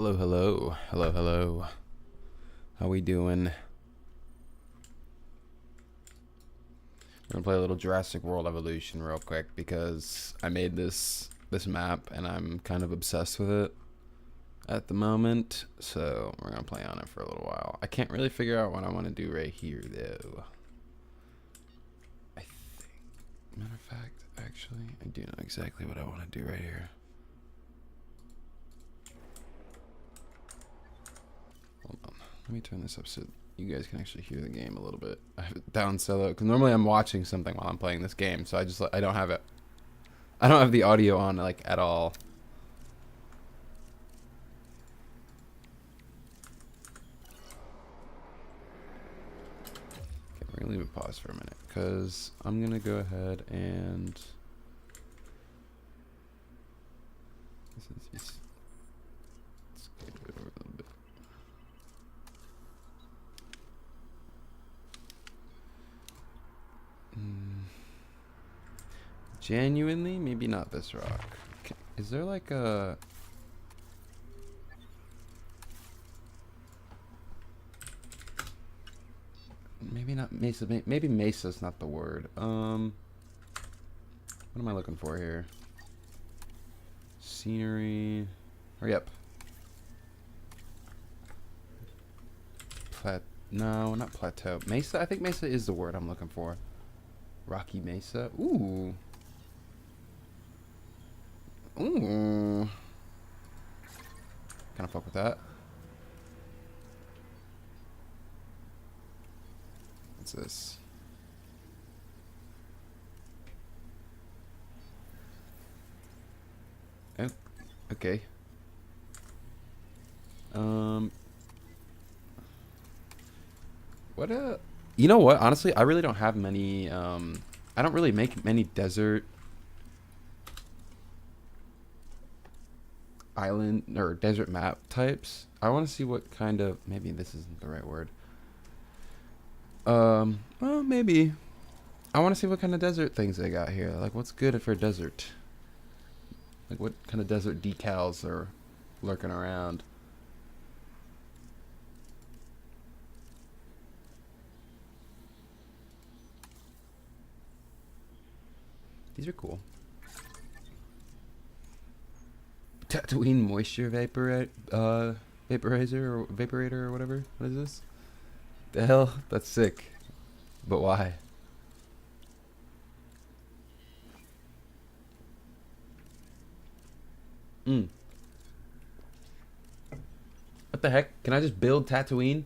Hello, hello, hello, hello. How we doing? We're gonna play a little Jurassic World Evolution real quick because I made this map and I'm kind of obsessed with it at the moment. So we're gonna play on it for a little while. I can't really figure out what I want to do right here though. I think, matter of fact, actually, I do know exactly what I want to do right here. Hold on. Let me turn this up so you guys can actually hear the game a little bit. I have it down so low because normally I'm watching something while I'm playing this game, so I don't have it. I don't have the audio on like at all. Okay, we're gonna leave it pause for a minute because I'm gonna go ahead and let's get it over a little bit. Genuinely, maybe not this rock. Okay. Is there like a... Maybe not Mesa. Maybe Mesa's not the word. What am I looking for here? Scenery. Hurry up. No, not plateau. Mesa. I think Mesa is the word I'm looking for. Rocky Mesa. Ooh. Ooh. Kind of fuck with that. What's this? Oh, okay. You know what? Honestly, I really don't have many, I don't really make many desert island or desert map types. I want to see what kind of, maybe this isn't the right word. Well, maybe. I want to see what kind of desert things they got here. Like, what's good for desert? Like, what kind of desert decals are lurking around? These are cool. Tatooine moisture vaporizer or vaporator or whatever. What is this? The hell? That's sick. But why? What the heck? Can I just build Tatooine?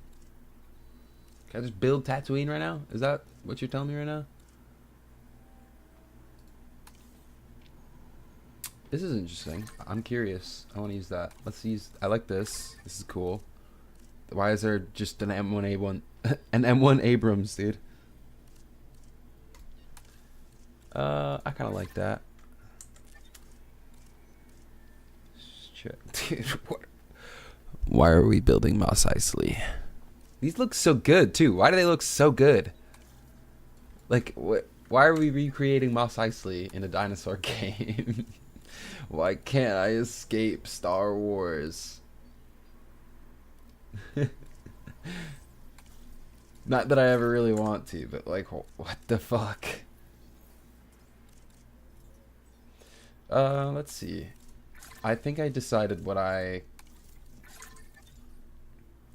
Can I just build Tatooine right now? Is that what you're telling me right now? This is interesting. I'm curious. I want to use that. Let's use... I like this. This is cool. Why is there just an M1A1... an M1 Abrams, dude? I kind of like that. Dude, what? Why are we building Mos Eisley? These look so good, too. Why do they look so good? Like, what? Why are we recreating Mos Eisley in a dinosaur game? Why can't I escape Star Wars? Not that I ever really want to, but like, what the fuck? Let's see. I think I decided what I...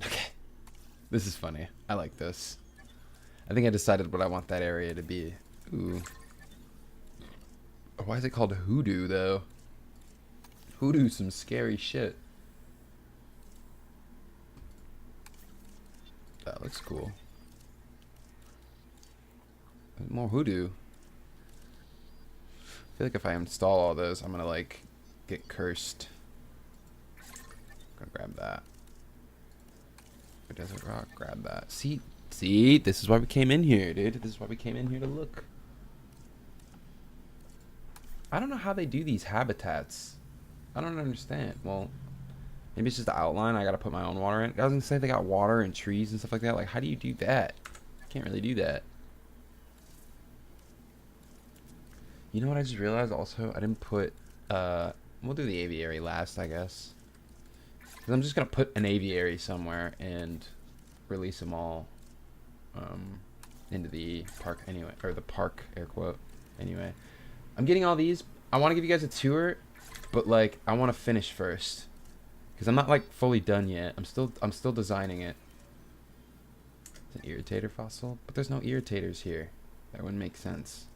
Okay. This is funny. I like this. I think I decided what I want that area to be. Ooh. Why is it called Hoodoo, though? Hoodoo's some scary shit. That looks cool. More Hoodoo. I feel like if I install all those, I'm gonna, like, get cursed. Gonna grab that. Desert rock, grab that. See, this is why we came in here, dude. This is why we came in here to look. I don't know how they do these habitats. I don't understand. Well, maybe it's just the outline. I gotta put my own water in. I was gonna say they got water and trees and stuff like that. Like, how do you do that? Can't really do that. You know what I just realized also? I didn't put, we'll do the aviary last, I guess. Because I'm just going to put an aviary somewhere and release them all into the park anyway. Or the park, air quote, anyway. I'm getting all these. I want to give you guys a tour, but like I want to finish first. Because I'm not like fully done yet. I'm still designing it. It's an irritator fossil, but there's no irritators here. That wouldn't make sense.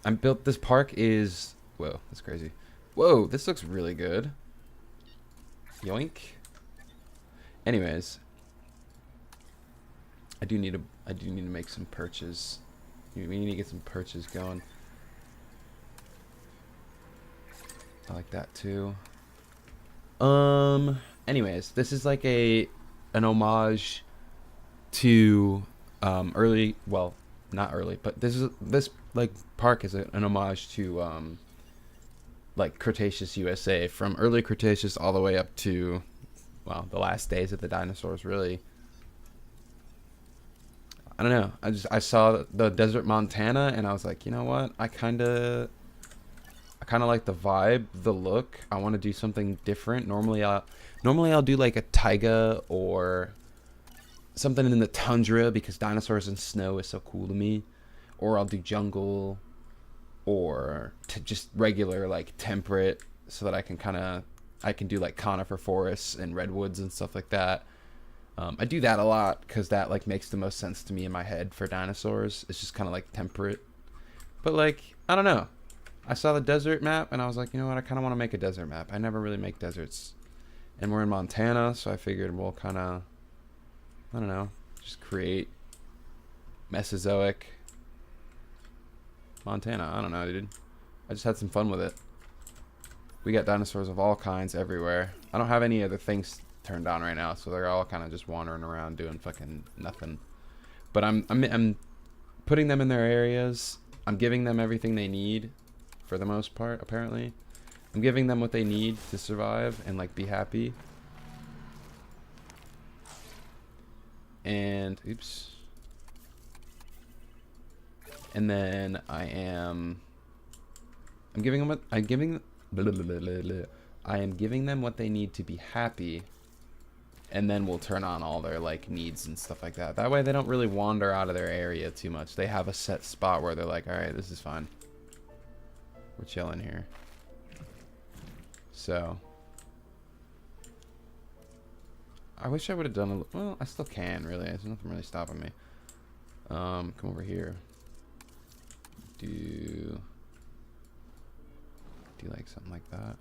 This park is, whoa, that's crazy. Whoa, this looks really good. Yoink. Anyways, I do need to make some perches. We need to get some perches going. I like that too. Anyways, this is like an homage to early, well, not early, but this like park is an homage to like Cretaceous USA, from early Cretaceous all the way up to, well, the last days of the dinosaurs, really. I don't know. I saw the desert Montana and I was like, you know what? I kind of like the vibe, the look. I want to do something different. Normally I'll do like a taiga or something in the tundra because dinosaurs and snow is so cool to me. Or I'll do jungle, or just regular like temperate, so that I can do like conifer forests and redwoods and stuff like that. I do that a lot because that like makes the most sense to me in my head for dinosaurs. It's just kind of like temperate. But like, I don't know. I saw the desert map and I was like, you know what? I kind of want to make a desert map. I never really make deserts. And we're in Montana, so I figured we'll kind of, I don't know, just create Mesozoic Montana. I don't know, dude. I just had some fun with it. We got dinosaurs of all kinds everywhere. I don't have any other things turned on right now, so they're all kind of just wandering around doing fucking nothing. But I'm putting them in their areas. I'm giving them everything they need, for the most part, apparently. I'm giving them what they need to survive and like be happy. And oops. And then I am giving them what I'm giving I am giving them what they need to be happy, and then we'll turn on all their like needs and stuff like that. That way they don't really wander out of their area too much. They have a set spot where they're like, all right, this is fine. We're chilling here. So I wish I would have done a, well, I still can really. There's nothing really stopping me. Come over here. Do like something like that,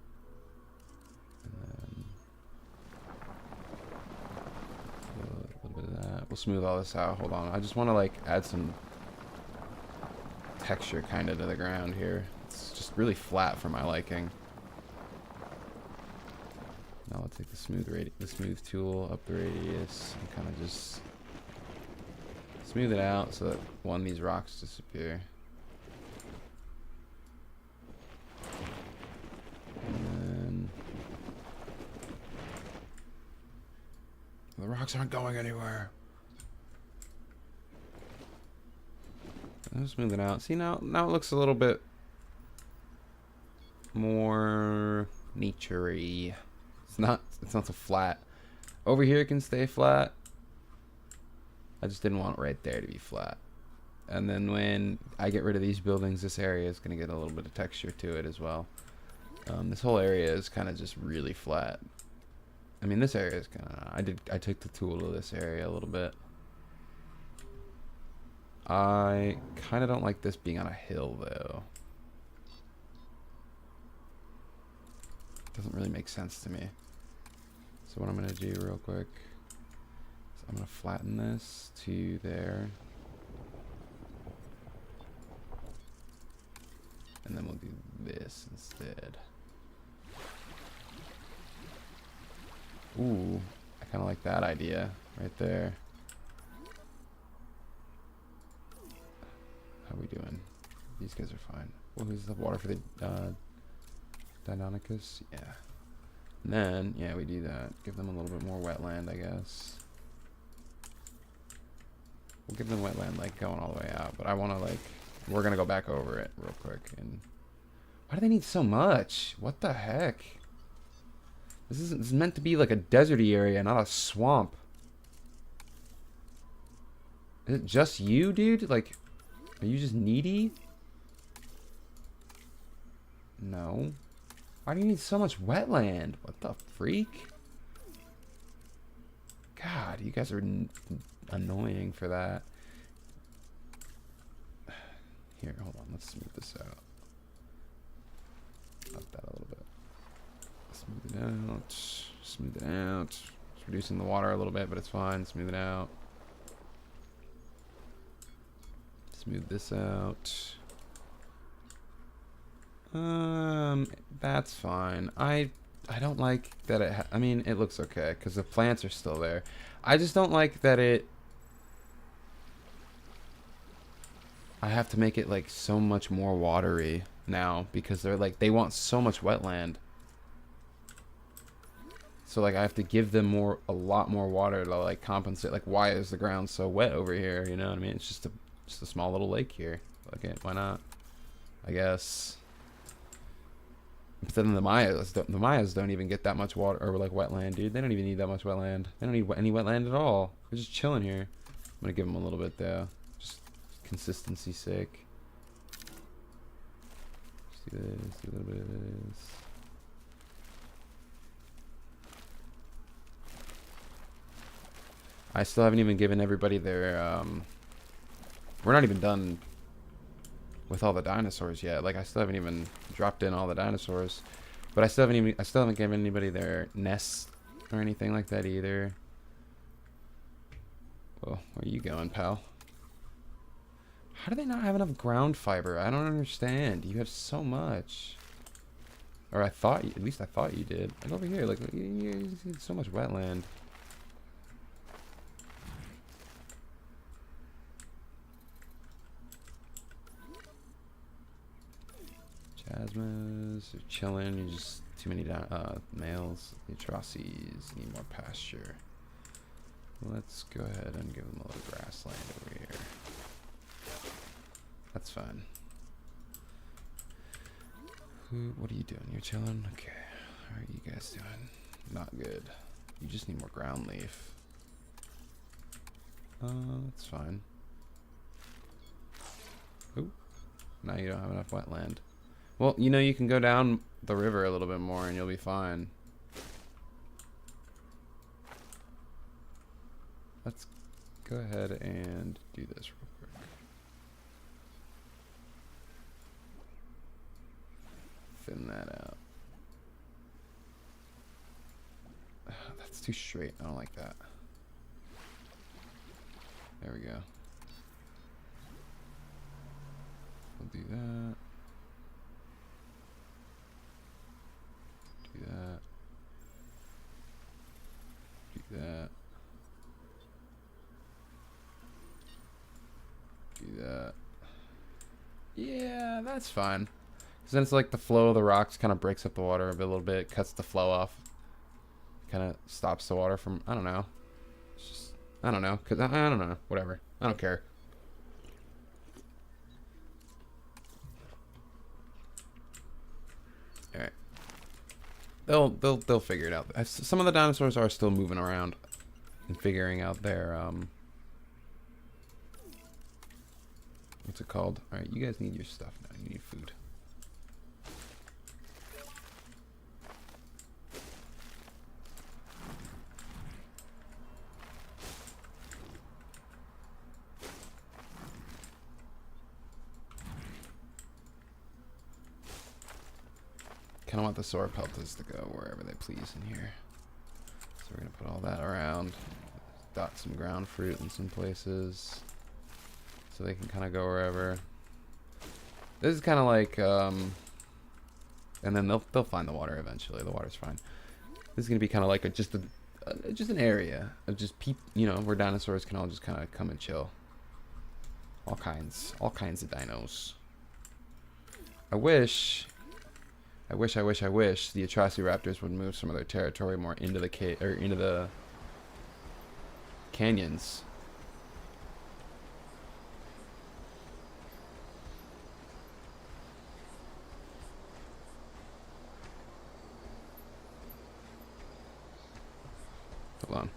and then a little bit of that. We'll smooth all this out. Hold on, I just want to like add some texture kind of to the ground here. It's just really flat for my liking. Now I'll take the smooth tool up the radius and kind of just smooth it out so that one, these rocks disappear. The rocks aren't going anywhere. I'll smooth it out. See, now it looks a little bit more nature-y. It's not so flat. Over here it can stay flat. I just didn't want right there to be flat. And then when I get rid of these buildings, this area is going to get a little bit of texture to it as well. This whole area is kind of just really flat. I mean, this area is kind of... I took the tool to this area a little bit. I kind of don't like this being on a hill, though. Doesn't really make sense to me. So what I'm going to do real quick is I'm going to flatten this to there. And then we'll do this instead. Ooh, I kind of like that idea right there. How we doing? These guys are fine. Well, who's the water for the Deinonychus? Yeah. And then, yeah, we do that. Give them a little bit more wetland, I guess. We'll give them wetland, like, going all the way out. But I want to, like, we're going to go back over it real quick. And why do they need so much? What the heck? This is meant to be like a deserty area, not a swamp. Is it just you, dude? Like, are you just needy? No. Why do you need so much wetland? What the freak? God, you guys are annoying for that. Here, hold on. Let's smooth this out. Up that a little bit. Smooth it out. Smooth it out. It's reducing the water a little bit, but it's fine. Smooth it out. Smooth this out. That's fine. I don't like that it. I mean, it looks okay because the plants are still there. I just don't like that it. I have to make it like so much more watery now because they're like they want so much wetland. So like I have to give them a lot more water to like compensate. Like why is the ground so wet over here? You know what I mean? It's just a small little lake here. Okay, why not? I guess. But then the Mayas don't even get that much water or like wetland, dude. They don't even need that much wetland. They don't need any wetland at all. They're just chilling here. I'm gonna give them a little bit though, just consistency's sake. Just do this, do a little bit of this. I still haven't even given everybody their. We're not even done with all the dinosaurs yet. Like I still haven't even dropped in all the dinosaurs, but I still haven't given anybody their nests or anything like that either. Well, where are you going, pal? How do they not have enough ground fiber? I don't understand. You have so much. Or at least I thought you did. Like over here, like you see so much wetland. Jasmines are chilling. You just too many males. The atrocities need more pasture. Let's go ahead and give them a little grassland over here. That's fine. What are you doing? You're chilling? Okay. How are you guys doing? Not good. You just need more ground leaf. That's fine. Ooh. Now you don't have enough wetland. Well, you know, you can go down the river a little bit more and you'll be fine. Let's go ahead and do this real quick. Thin that out. That's too straight. I don't like that. There we go. We'll do that. Do that. Do that. Do that. Yeah, that's fine. Because then it's like the flow of the rocks kind of breaks up the water a little bit, cuts the flow off. Kind of stops the water from, I don't know. It's just, I don't know. Because I don't know. Whatever. I don't care. Alright. They'll figure it out. Some of the dinosaurs are still moving around and figuring out their what's it called? All right, you guys need your stuff now. You need food. Kind of want the sauropeltas to go wherever they please in here. So we're gonna put all that around. Dot some ground fruit in some places, so they can kind of go wherever. This is kind of like, and then they'll find the water eventually. The water's fine. This is gonna be kind of like just an area of just you know, where dinosaurs can all just kind of come and chill. All kinds of dinos. I wish the Atrociraptors would move some of their territory more into the into the canyons. Hold on.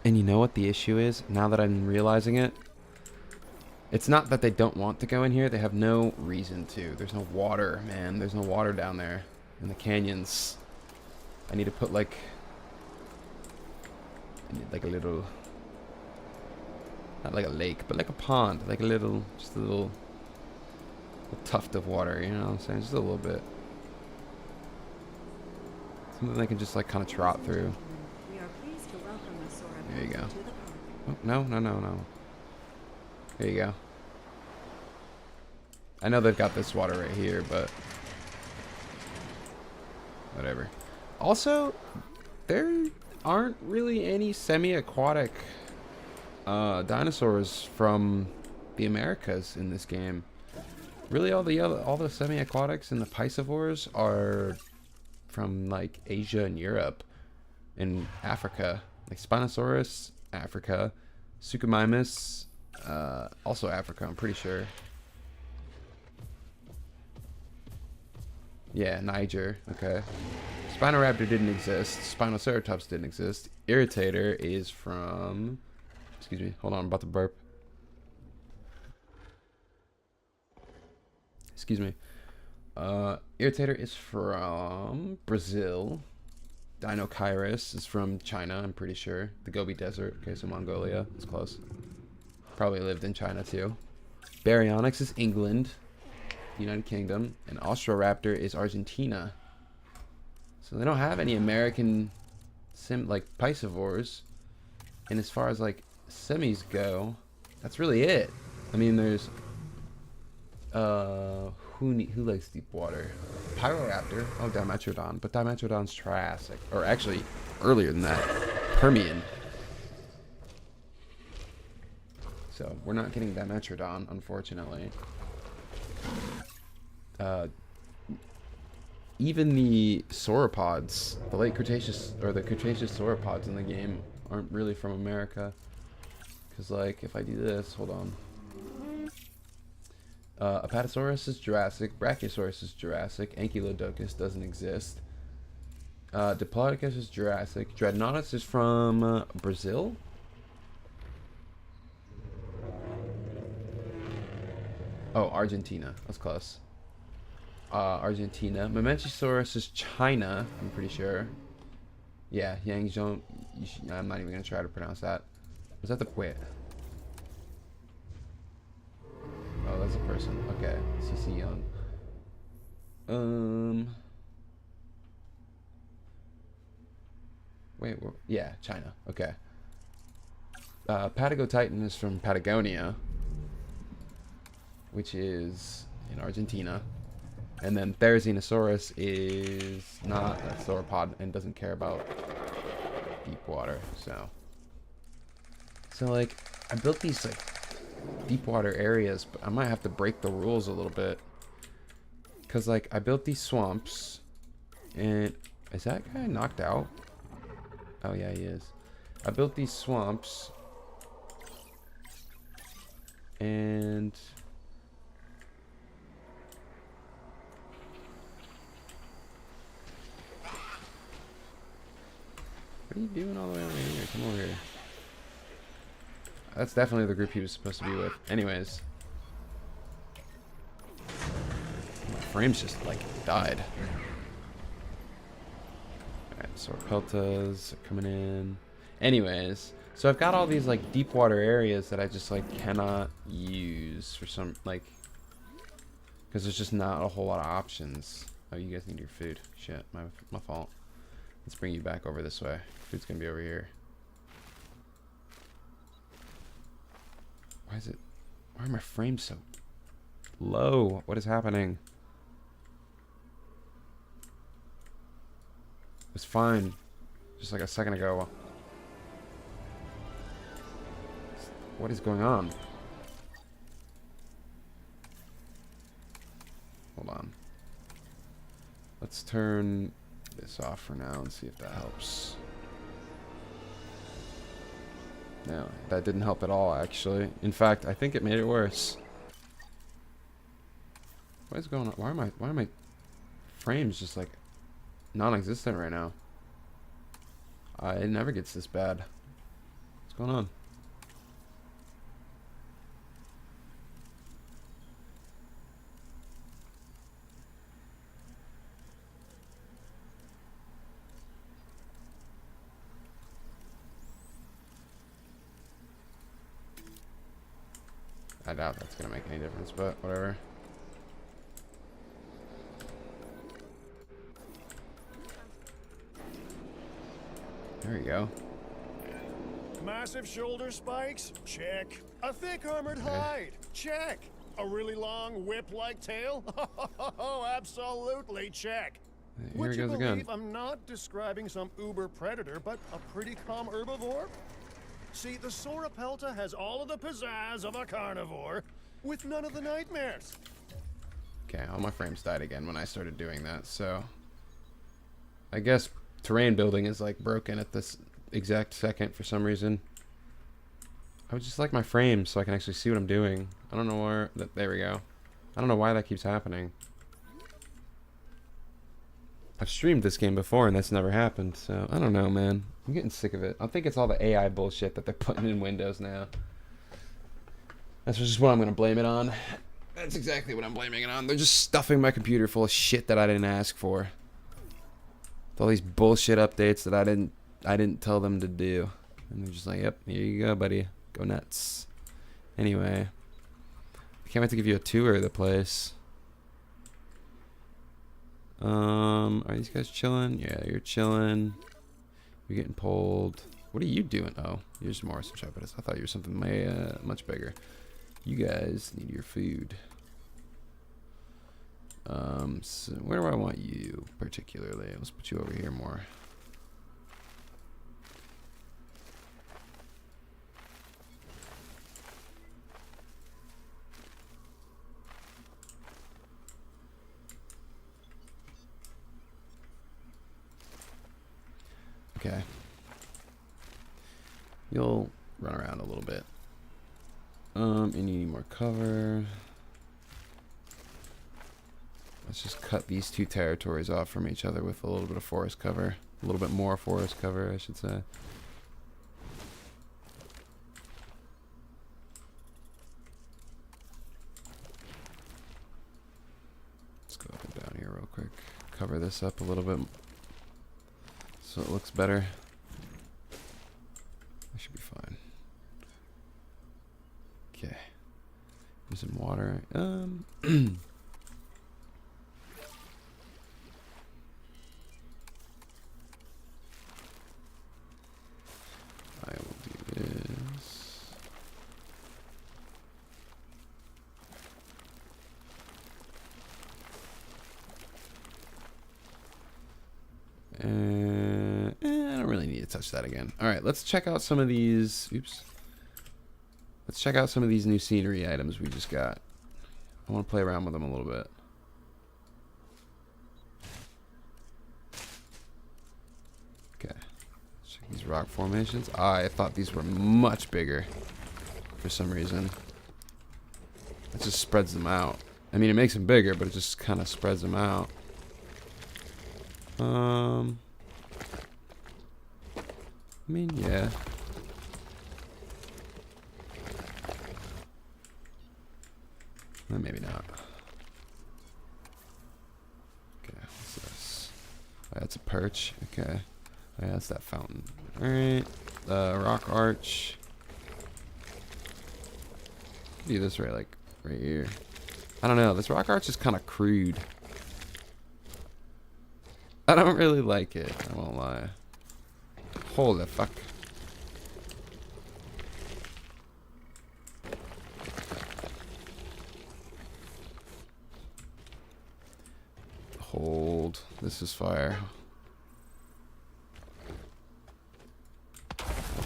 And you know what the issue is? Now that I'm realizing it, it's not that they don't want to go in here. They have no reason to. There's no water, man. There's no water down there in the canyons. I need to put like a little, not like a lake, but like a pond, like a little, just a little tuft of water. You know what I'm saying? Just a little bit. Something they can just like kind of trot through. There you go. Oh, no. There you go. I know they've got this water right here, but whatever. Also, there aren't really any semi-aquatic dinosaurs from the Americas in this game. Really, all the semi-aquatics and the piscivores are from like Asia and Europe and Africa. Like Spinosaurus, Africa. Suchomimus, also Africa, I'm pretty sure. Yeah, Niger, okay. Spinoraptor didn't exist. Spinoceratops didn't exist. Irritator is from... Excuse me, hold on, I'm about to burp. Excuse me. Irritator is from Brazil. Dinokairos is from China, I'm pretty sure. The Gobi Desert. Okay, so Mongolia. It's close. Probably lived in China too. Baryonyx is England, United Kingdom. And Austroraptor is Argentina. So they don't have any American like piscivores. And as far as like semis go, that's really it. I mean, there's who likes deep water? Pyroraptor. Oh, Dimetrodon. But Dimetrodon's Triassic. Or actually, earlier than that. Permian. So, we're not getting Dimetrodon, unfortunately. Even the sauropods, the late Cretaceous, or the Cretaceous sauropods in the game aren't really from America. Because, like, if I do this, hold on. Apatosaurus is Jurassic, Brachiosaurus is Jurassic, Ankylodocus doesn't exist. Diplodocus is Jurassic, Dreadnoughtus is from Brazil? Oh, Argentina, that's close. Argentina. Mamenchisaurus is China, I'm pretty sure. Yeah, Yangzhou, I'm not even going to try to pronounce that. Was that the... Wait. Oh, that's a person. Okay. CC Young. Wait, yeah, China. Okay. Patagotitan is from Patagonia, which is in Argentina. And then Therizinosaurus is not a sauropod and doesn't care about deep water. So like, I built these like deep water areas, but I might have to break the rules a little bit, because like I built these swamps. And is that guy knocked out? Oh yeah, he is. I built these swamps and what are you doing all the way over here? Come over here. That's definitely the group he was supposed to be with. Anyways. My frames just, like, died. Alright, Sauropeltas are coming in. Anyways. So I've got all these, like, deep water areas that I just, like, cannot use for some, like... Because there's just not a whole lot of options. Oh, you guys need your food. Shit, my fault. Let's bring you back over this way. Food's gonna be over here. Why are my frames so low? What is happening? It's fine. just like a second ago. What is going on? Hold on. Let's turn this off for now and see if that helps. No, that didn't help at all, actually. In fact, I think it made it worse. What is going on? Why are my frames just like non-existent right now? It never gets this bad. What's going on? I doubt that's gonna make any difference, but whatever. There we go. Massive shoulder spikes? Check. A thick armored hide? Check. A really long whip-like tail? Oh, absolutely check. Here Would he you goes believe again. I'm not describing some uber predator, but a pretty calm herbivore? See, the Sauropelta has all of the pizzazz of a carnivore, with none of the nightmares. Okay, all my frames died again when I started doing that, so I guess terrain building is like broken at this exact second for some reason. I would just like my frames so I can actually see what I'm doing. I don't know where there we go. I don't know why that keeps happening. I've streamed this game before and that's never happened, so I don't know, man. I'm getting sick of it. I think it's all the AI bullshit that they're putting in Windows now. That's just what I'm going to blame it on. That's exactly what I'm blaming it on. They're just stuffing my computer full of shit that I didn't ask for. With all these bullshit updates that I didn't tell them to do. And they're just like, yep, here you go, buddy. Go nuts. Anyway. I can't wait to give you a tour of the place. Are these guys chilling? Yeah, you're chilling. You're getting pulled. What are you doing? Oh, you're just more Intrepidus. I thought you were something much bigger. You guys need your food. So where do I want you particularly? Let's put you over here more. Okay. You'll run around a little bit. And you need more cover. Let's just cut these two territories off from each other with a little bit of forest cover. A little bit more forest cover, I should say. Let's go up and down here real quick. Cover this up a little bit so it looks better. That should be fine. Okay. Use some water. I will do this. I don't really need to touch that again. All right, let's check out some of these. Oops. Let's check out some of these new scenery items we just got. I want to play around with them a little bit. Okay. Let's check these rock formations. I thought these were much bigger for some reason. It just spreads them out. I mean, it makes them bigger, but it just kind of spreads them out. I mean, yeah. Well, maybe not. Okay, what's this? Oh, that's a perch. Okay. Oh, yeah, that's that fountain. Alright. Rock arch. Do this right here. I don't know. This rock arch is kind of crude. I don't really like it. I won't lie. Holy fuck. Hold. This is fire.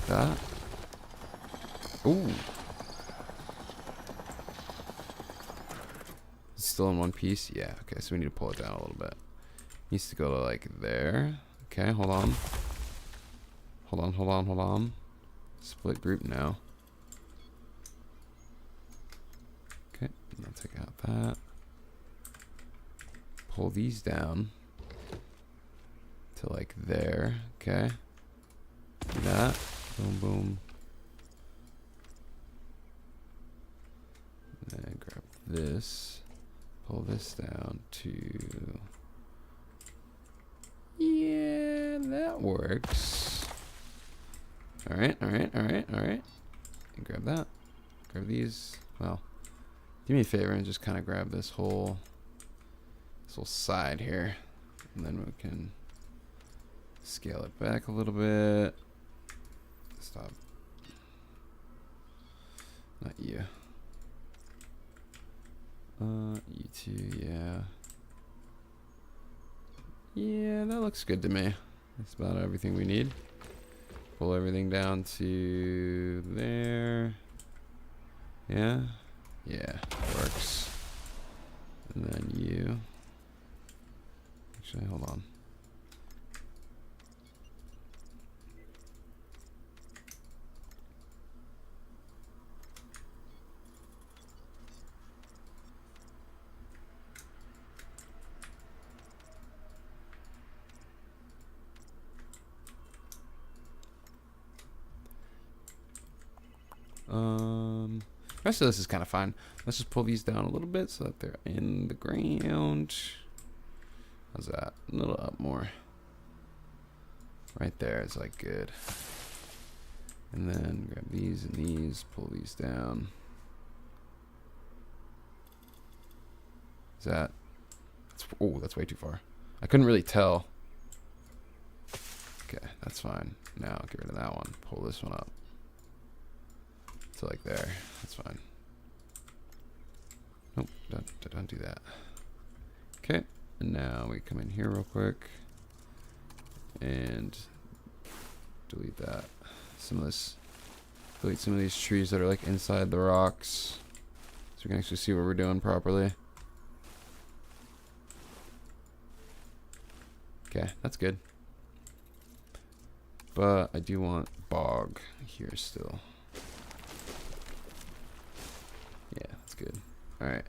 that. Ooh. It's still in one piece? Yeah, okay, so we need to pull it down a little bit. Needs to go to like there. Okay, hold on. Hold on. Split group now. Okay, I'll take out that. Pull these down to like there. Okay. Do that. Boom, boom. And then grab this. Pull this down to... Yeah, that works. Alright. And grab that. Grab these. Well, do me a favor and just kind of grab this whole side here. And then we can scale it back a little bit. Stop. Not you. You two, yeah. Yeah, that looks good to me. That's about everything we need. Pull everything down to there. Yeah? Yeah, works. And then you. Actually, hold on. The rest of this is kind of fine. Let's just pull these down a little bit so that they're in the ground. How's that? A little up more. Right there is like good. And then grab these and these, pull these down. Is that? Oh, that's way too far. I couldn't really tell. Okay, that's fine. Now get rid of that one. Pull this one up. To like there. That's fine. Nope, don't do that. Okay, and now we come in here real quick and delete that. Delete some of these trees that are like inside the rocks, so we can actually see what we're doing properly. Okay, that's good. But I do want bog here still. Yeah, that's good. Alright.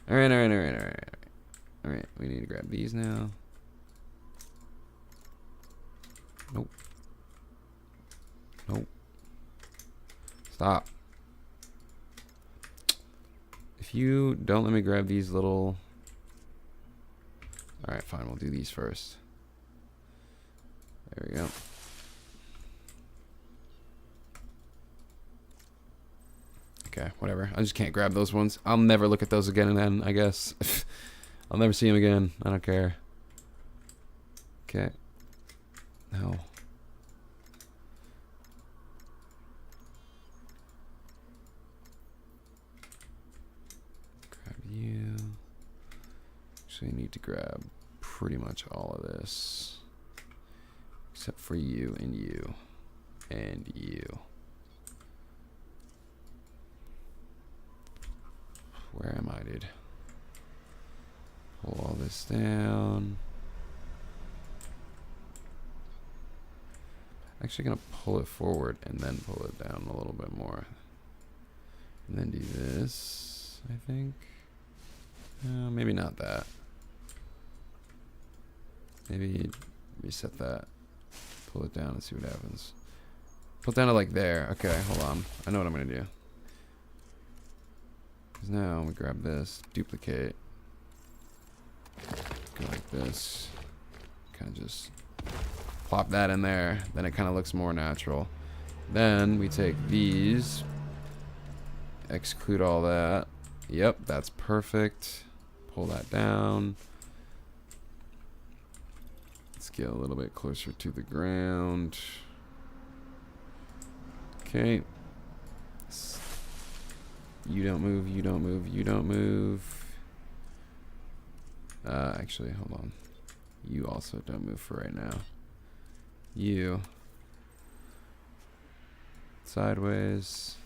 Alright, we need to grab these now. Nope. Stop. If you don't let me grab these little... Alright, fine, we'll do these first. There we go. Okay, whatever. I just can't grab those ones. I'll never look at those again, and then I guess I'll never see them again. I don't care. Okay. No. Grab you. Actually, I need to grab pretty much all of this, except for you and you and you. Where am I, dude? Pull all this down. Actually gonna pull it forward and then pull it down a little bit more. And then do this, I think. Maybe not that. Maybe reset that. Pull it down and see what happens. Pull it down to like there. Okay, hold on. I know what I'm gonna do. Now we grab this, duplicate, go like this, kind of just plop that in there, then it kind of looks more natural. Then we take these, exclude all that. Yep, that's perfect. Pull that down. Let's get a little bit closer to the ground. Okay. You don't move, you don't move, you don't move. Actually, hold on. You also don't move for right now. You. sideways.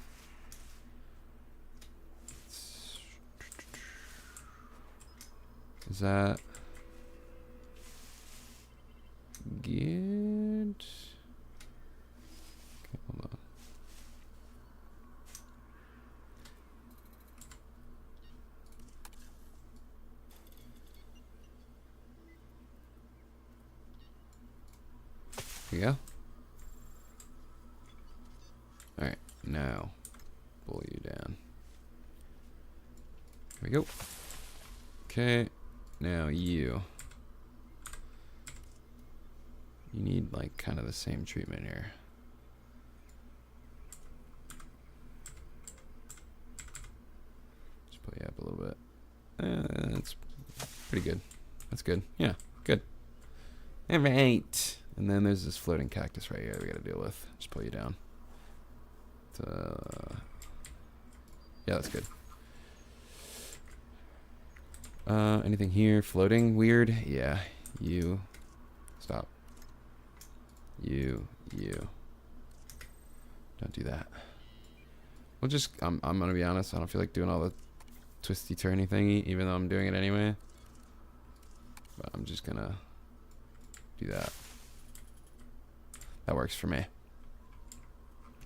Is that good? Okay, hold on. Here we go. Alright, now pull you down. Here we go. Okay, now you need like kind of the same treatment here. Just pull you up a little bit. That's pretty good. That's good. Yeah, good. Alright. And then there's this floating cactus right here that we gotta deal with. Just pull you down. Yeah, that's good. Anything here floating weird? Yeah. You. Stop. You. Don't do that. We'll just, I'm gonna be honest, I don't feel like doing all the twisty turny thingy, even though I'm doing it anyway. But I'm just gonna do that. That works for me.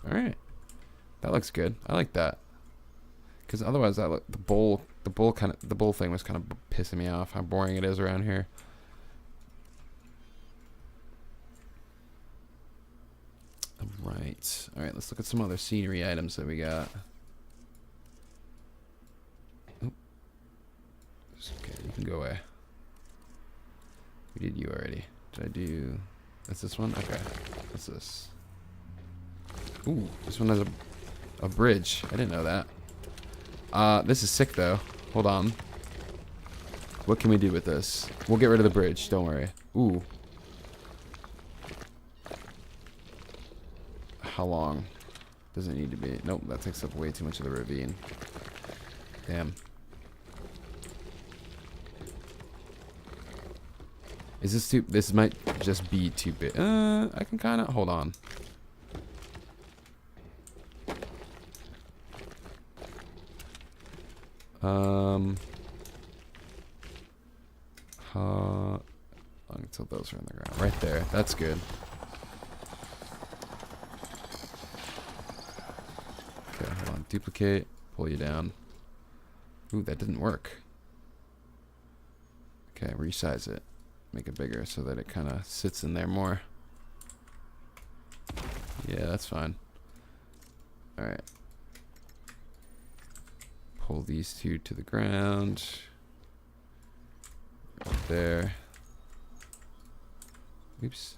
Alright. That looks good. I like that. Because otherwise that the bowl thing was kind of pissing me off how boring it is around here. Alright. Alright, let's look at some other scenery items that we got. Oh. Okay, you can go away. We did you already. Did I do... That's this one? Okay. What's this? Ooh, this one has a bridge. I didn't know that. This is sick though. Hold on. What can we do with this? We'll get rid of the bridge, don't worry. Ooh. How long does it need to be? Nope, that takes up way too much of the ravine. Damn. Is this too... This might just be too big. I can kind of... Hold on. Until those are in the ground. Right there. That's good. Okay, hold on. Duplicate. Pull you down. Ooh, that didn't work. Okay, resize it. Make it bigger so that it kind of sits in there more. Yeah, that's fine. Alright. Pull these two to the ground. Right there. Oops.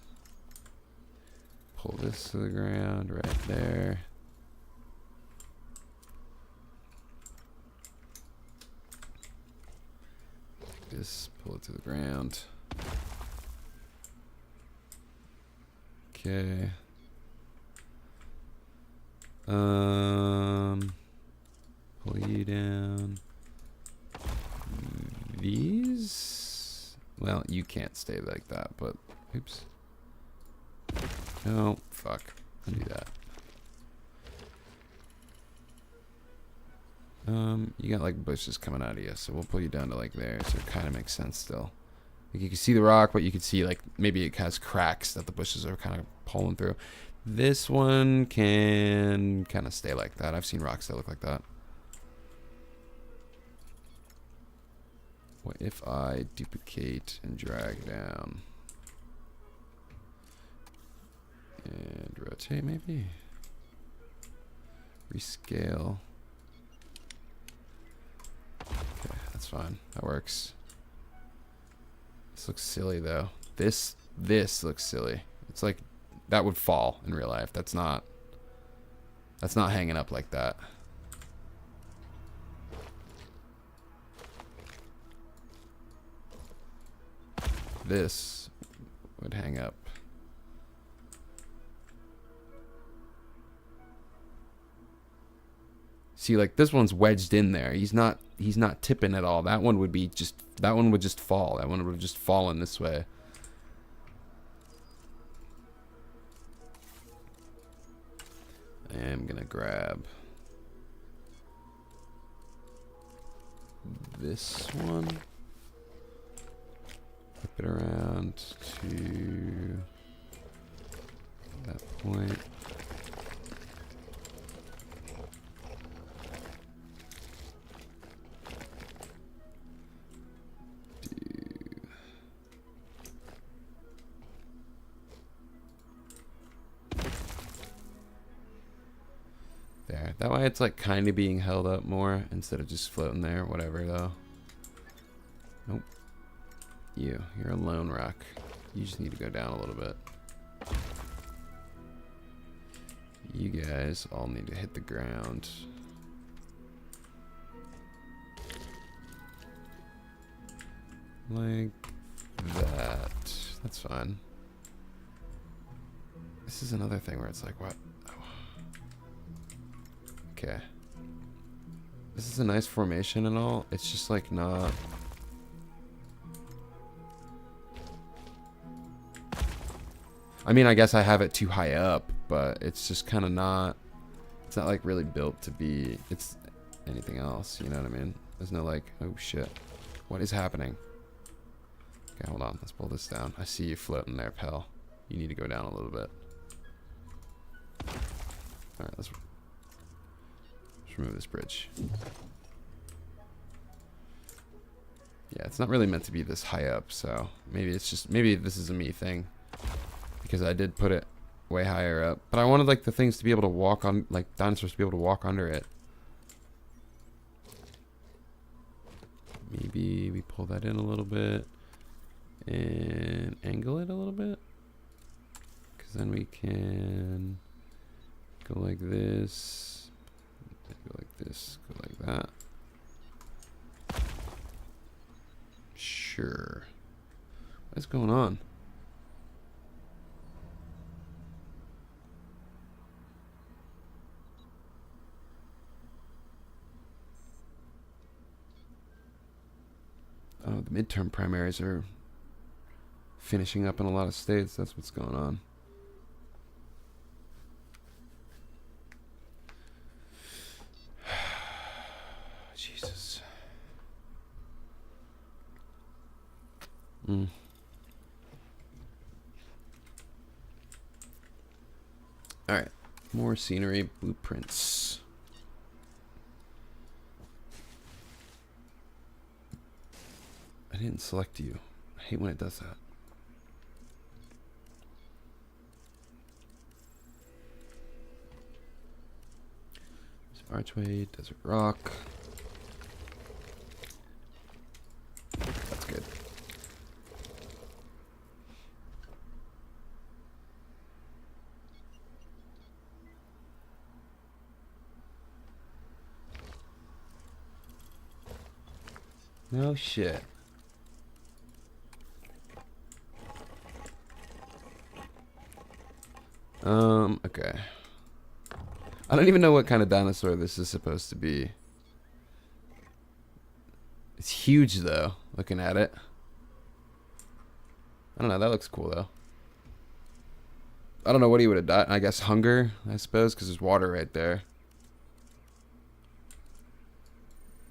Pull this to the ground right there. Like this, pull it to the ground. Okay. Pull you down. These? Well, you can't stay like that, but oops. No, fuck. Undo that. You got like bushes coming out of you, so we'll pull you down to like there, so it kind of makes sense still. Like you can see the rock, but you can see like maybe it has cracks that the bushes are kind of pulling through. This one can kind of stay like that. I've seen rocks that look like that. What if I duplicate and drag down? And rotate maybe? Rescale. Okay, that's fine. That works. This looks silly though. This looks silly. It's like that would fall in real life. That's not hanging up like that. This would hang up. See, like this one's wedged in there. He's not tipping at all. That one would just fall. That one would have just fallen this way. am gonna grab this one, flip it around to that point. There. That way it's like kind of being held up more instead of just floating there. Whatever though. Nope. You're a lone rock. You just need to go down a little bit. You guys all need to hit the ground. Like that. That's fine. This is another thing where it's like, what? Okay. This is a nice formation and all. It's just like not... I mean, I guess I have it too high up, but it's just kind of not... It's not like really built to be... It's anything else, you know what I mean? There's no like, oh shit. What is happening? Okay, hold on. Let's pull this down. I see you floating there, pal. You need to go down a little bit. Alright, let's remove this bridge. Yeah, it's not really meant to be this high up, so maybe it's just, maybe this is a me thing, because I did put it way higher up, but I wanted like the things to be able to walk on, like dinosaurs to be able to walk under it. Maybe we pull that in a little bit and angle it a little bit, because then we can go like this. Go like this, go like that. Sure. What's going on? Oh, the midterm primaries are finishing up in a lot of states. That's what's going on. Jesus. All right, more scenery blueprints. I didn't select you. I hate when it does that. Archway, desert rock. That's good. No shit. Okay. I don't even know what kind of dinosaur this is supposed to be. It's huge though, looking at it. I don't know, that looks cool though. I don't know what he would have died. I guess hunger, I suppose, because there's water right there.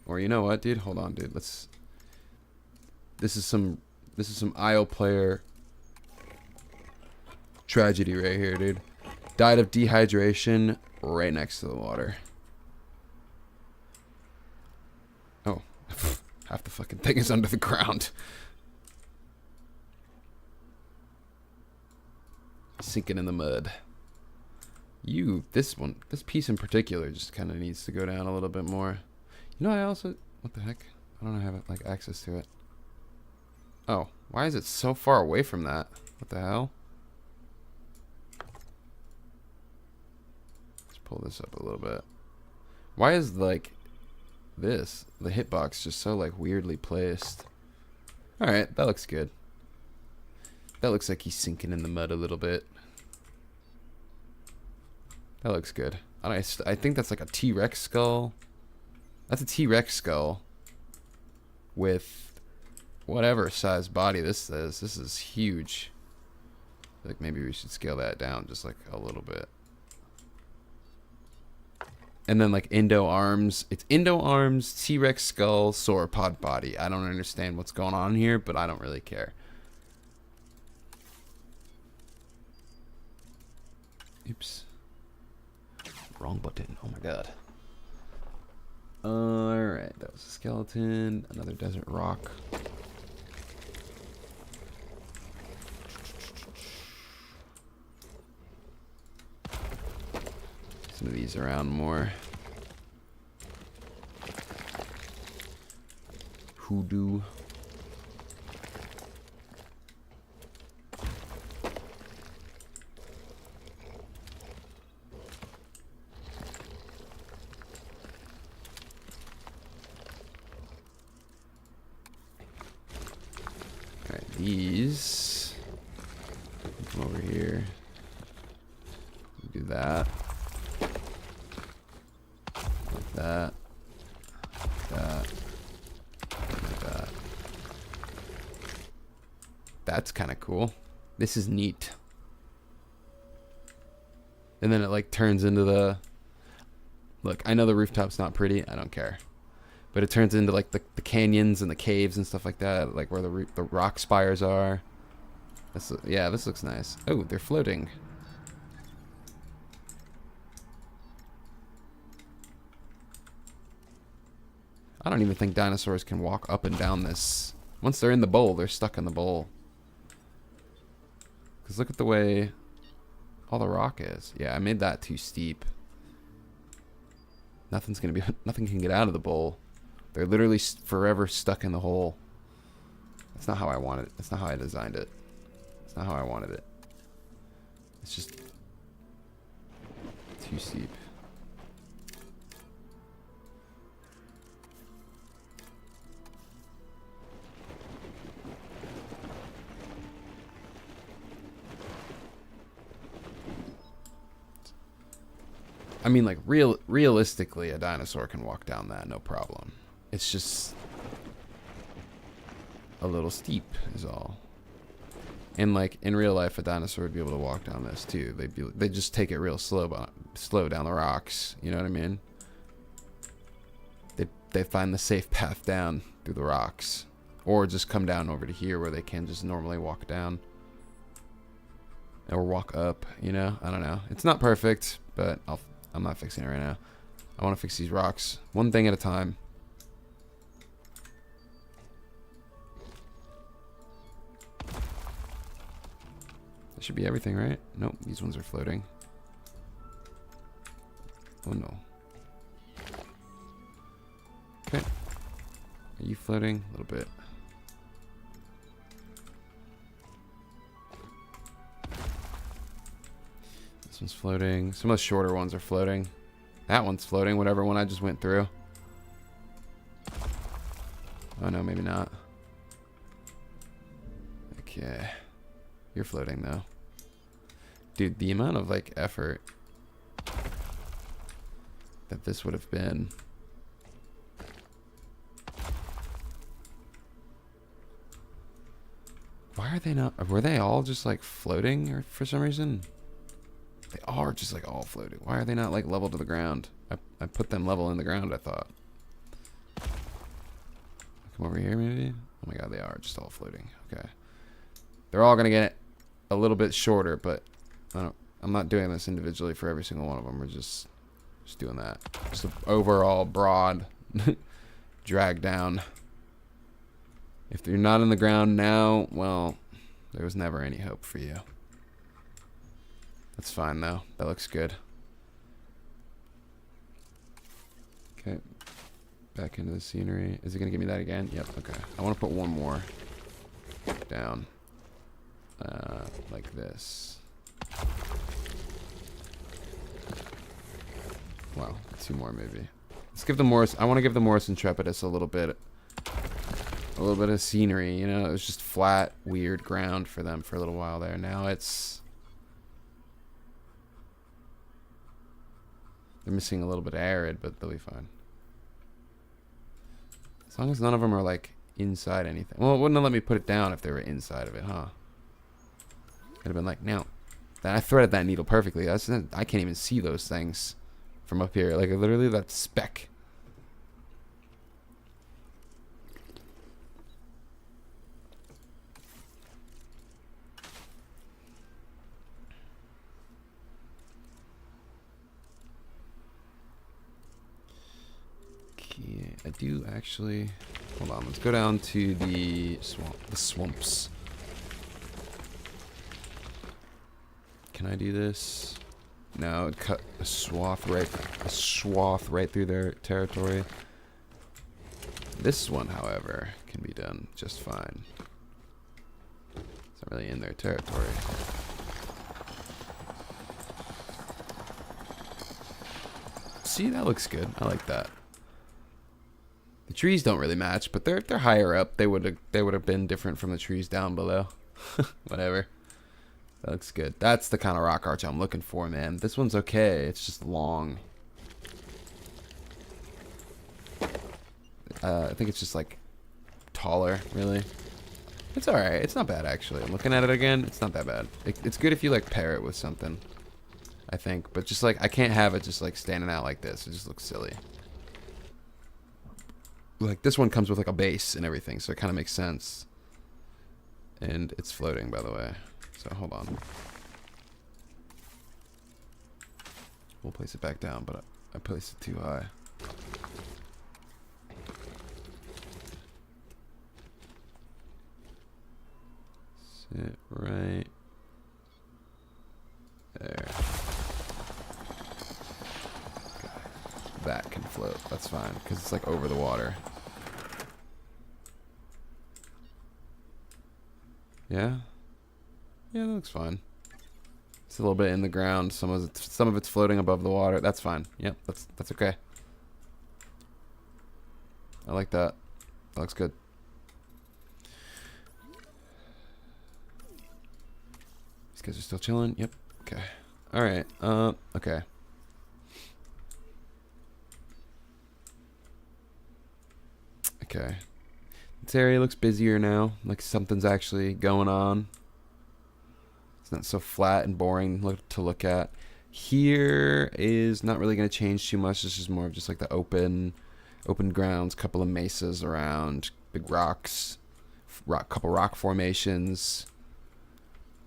Or you know what, dude? Hold on, dude. Let's... This is some IO player tragedy right here, dude. Died of dehydration right next to the water. Oh. Half the fucking thing is under the ground. Sinking in the mud. This piece in particular just kind of needs to go down a little bit more. You know, I also... What the heck? I don't have like access to it. Oh, why is it so far away from that? What the hell? Let's pull this up a little bit. Why is like this, the hitbox, just so like weirdly placed? Alright, that looks good. That looks like he's sinking in the mud a little bit. That looks good. I think that's like a T-Rex skull. That's a T-Rex skull with whatever size body this is. This is huge. Like maybe we should scale that down just like a little bit. And then like Indo arms. It's Indo arms, T-Rex skull, sauropod body. I don't understand what's going on here, but I don't really care. Oops. Wrong button. Oh my god. Alright, that was a skeleton. Another desert rock. Some of these around more. Hoodoo. Alright, these. Come over here. Do that. Like that. Like that. Like that. That's kind of cool. This is neat. And then it like turns into the... Look, I know the rooftop's not pretty. I don't care. But it turns into like the canyons and the caves and stuff like that. Like where the rock spires are. Yeah, this looks nice. Oh, they're floating. I don't even think dinosaurs can walk up and down this. Once they're in the bowl, they're stuck in the bowl. Because look at the way all the rock is. Yeah, I made that too steep. Nothing can get out of the bowl. They're literally forever stuck in the hole. That's not how I wanted it. That's not how I designed it. That's not how I wanted it. It's just too steep. I mean, like, realistically, a dinosaur can walk down that, no problem. It's just a little steep is all. And, like, in real life, a dinosaur would be able to walk down this, too. They'd just take it real slow down the rocks. You know what I mean? They find the safe path down through the rocks. Or just come down over to here where they can just normally walk down. Or walk up, you know? I don't know. It's not perfect, but I'm not fixing it right now. I want to fix these rocks one thing at a time. That should be everything, right? Nope, these ones are floating. Oh no. Okay. Are you floating? A little bit. This one's floating. Some of the shorter ones are floating. That one's floating, whatever one I just went through. Oh no, maybe not. Okay. You're floating though. Dude, the amount of like effort that this would have been. Why are they not? Were they all just like floating or for some reason? They are just like all floating. Why are they not like level to the ground? I put them level in the ground, I thought. Come over here maybe? Oh my god, they are just all floating. Okay. They're all gonna get a little bit shorter, but I'm not doing this individually for every single one of them. We're just doing that. Just an overall broad drag down. If you're not in the ground now, well, there was never any hope for you. That's fine though. That looks good. Okay. Back into the scenery. Is it gonna give me that again? Yep, okay. I wanna put one more down. Like this. Wow, two more maybe. Let's give the Morris, I wanna give the Morris Intrepidus a little bit of scenery, you know? It was just flat, weird ground for them for a little while there. Now it's... They're missing a little bit of arid, but they'll be fine. As long as none of them are, like, inside anything. Well, it wouldn't have let me put it down if they were inside of it, huh? Could have been like, no. Then I threaded that needle perfectly. I can't even see those things from up here. Like literally that speck. Okay, I do actually. Hold on, let's go down to the swamps. Can I do this? No, it cut a swath right through their territory. This one, however, can be done just fine. It's not really in their territory. See, that looks good. I like that. The trees don't really match, but they're higher up. They would have been different from the trees down below. Whatever. That looks good. That's the kind of rock arch I'm looking for, man. This one's okay. It's just long. I think it's just like taller, really. It's alright. It's not bad, actually. I'm looking at it again. It's not that bad. It's good if you like pair it with something, I think. But just like, I can't have it just like standing out like this. It just looks silly. Like this one comes with like a base and everything, so it kind of makes sense. And it's floating, by the way. So hold on. We'll place it back down, but I placed it too high. Sit right there. That can float. That's fine, because it's like over the water. Yeah? Yeah, that looks fine. It's a little bit in the ground. Some of it's floating above the water. That's fine. Yep, that's okay. I like that. That looks good. These guys are still chilling. Yep. Okay. All right. Okay. Okay. This area looks busier now. Like something's actually going on. It's not so flat and boring to look at. Here is not really going to change too much. This is more of just like the open grounds, couple of mesas around, big rocks, couple rock formations.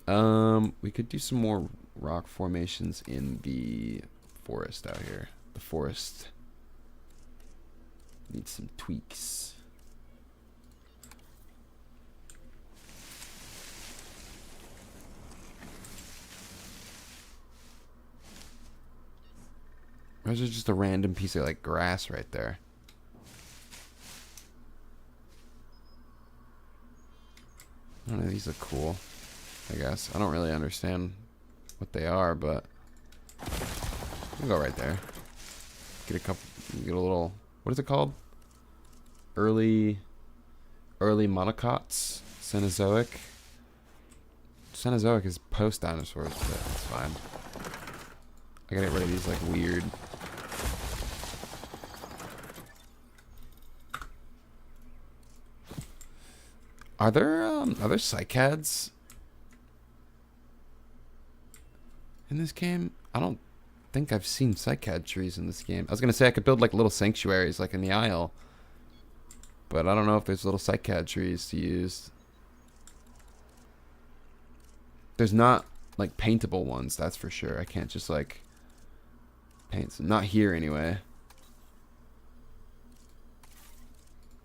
We could do some more rock formations in the forest out here. The forest needs some tweaks. Or is there just a random piece of like grass right there? I don't know, these look cool, I guess. I don't really understand what they are, but we'll go right there. Get a little, what is it called? Early monocots, Cenozoic. Cenozoic is post dinosaurs, but it's fine. I gotta get rid of these like weird. Are there cycads in this game? I don't think I've seen cycad trees in this game. I was gonna say I could build like little sanctuaries like in the Isle, but I don't know if there's little cycad trees to use. There's not like paintable ones, that's for sure. I can't just like paint some. Not here anyway.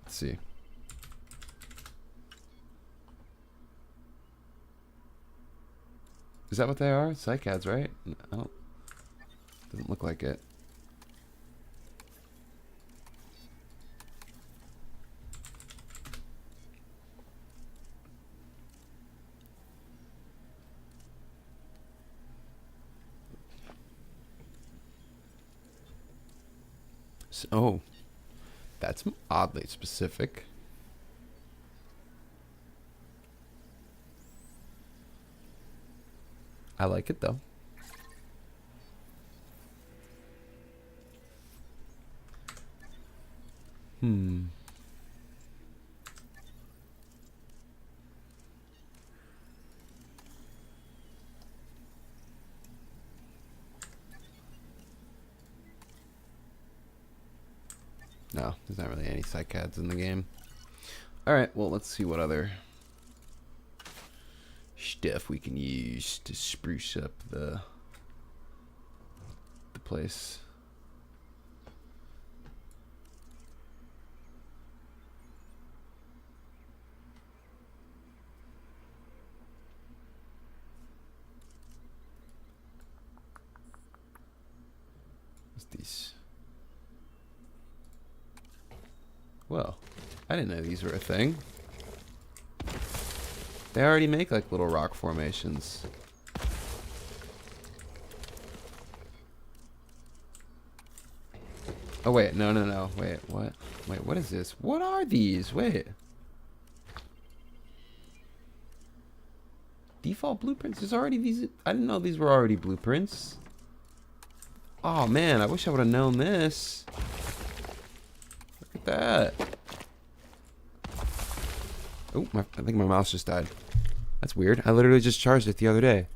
Let's see. Is that what they are? Cycads, right? No. Doesn't look like it. So, oh, that's oddly specific. I like it though. No, there's not really any cycads in the game. Alright, well, let's see what other stuff we can use to spruce up the place. What's these? Well, I didn't know these were a thing. They already make like little rock formations. Oh wait, no. Wait, what? Wait, what is this? What are these? Wait. Default blueprints? There's already these. I didn't know these were already blueprints. Oh man, I wish I would have known this. Look at that. Oh, I think my mouse just died. That's weird. I literally just charged it the other day.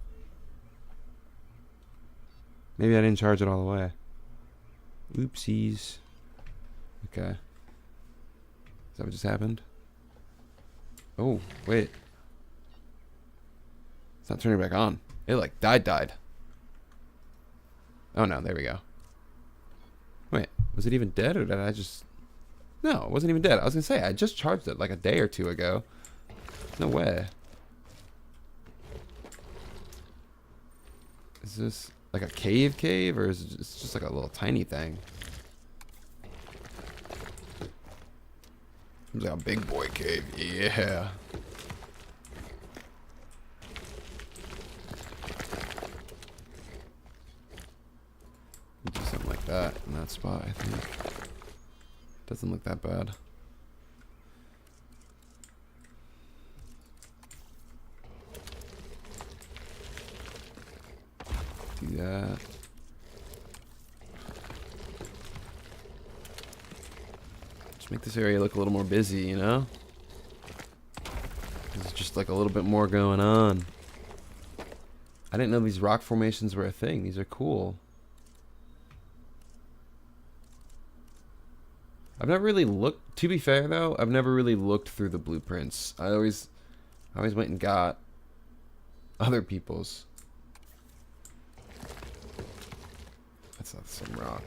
Maybe I didn't charge it all the way. Oopsies. Okay. Is that what just happened? Oh, wait. It's not turning back on. It like died. Oh no, there we go. Wait, was it even dead or did I just... No, it wasn't even dead. I was gonna say, I just charged it like a day or two ago. No way. Is this like a cave or is it just like a little tiny thing? Seems like a big boy cave. Yeah. Do something like that in that spot, I think. Doesn't look that bad. Do that. Just make this area look a little more busy, you know? There's just like a little bit more going on. I didn't know these rock formations were a thing. These are cool. I've never really looked, to be fair though, I've never really looked through the blueprints. I always went and got other people's. That's not some rock.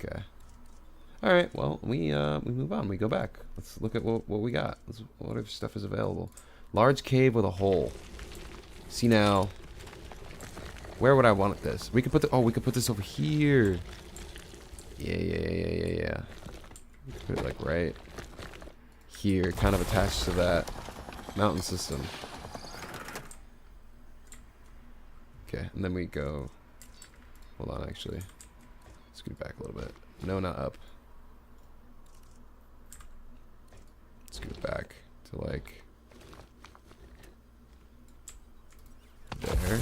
Okay. Alright, well, we move on. We go back. Let's look at what we got. What other stuff is available. Large cave with a hole. See now, where would I want this? We could put we could put this over here. Yeah. Put it like right here, kind of attached to that mountain system. Okay, and then we go. Hold on, actually. Scoot back a little bit. No, not up. Scoot back to like there.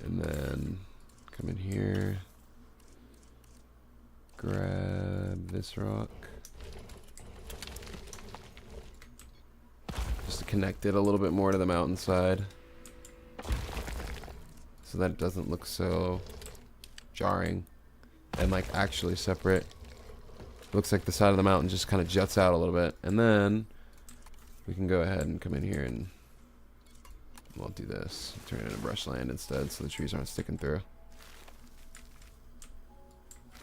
And then come in here. Grab this rock. Just to connect it a little bit more to the mountainside. So that it doesn't look so jarring and like actually separate. Looks like the side of the mountain just kind of juts out a little bit. And then we can go ahead and come in here and we'll do this. Turn it into brushland instead so the trees aren't sticking through.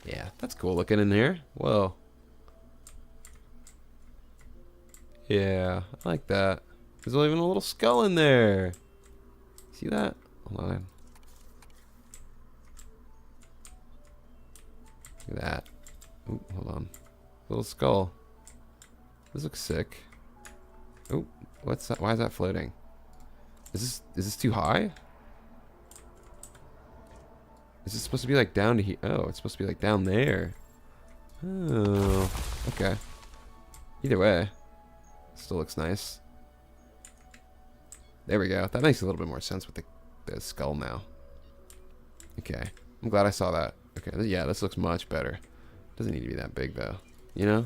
Yeah, that's cool looking in here. Whoa. Yeah, I like that. There's even a little skull in there. See that? Hold on. Look at that. Ooh, hold on. Little skull. This looks sick. Oh, what's that? Why is that floating? Is this too high? Is this supposed to be like down to here? Oh, it's supposed to be like down there. Oh, okay. Either way, still looks nice. There we go. That makes a little bit more sense with the skull now. Okay, I'm glad I saw that. Okay, yeah, this looks much better. Doesn't need to be that big though, you know?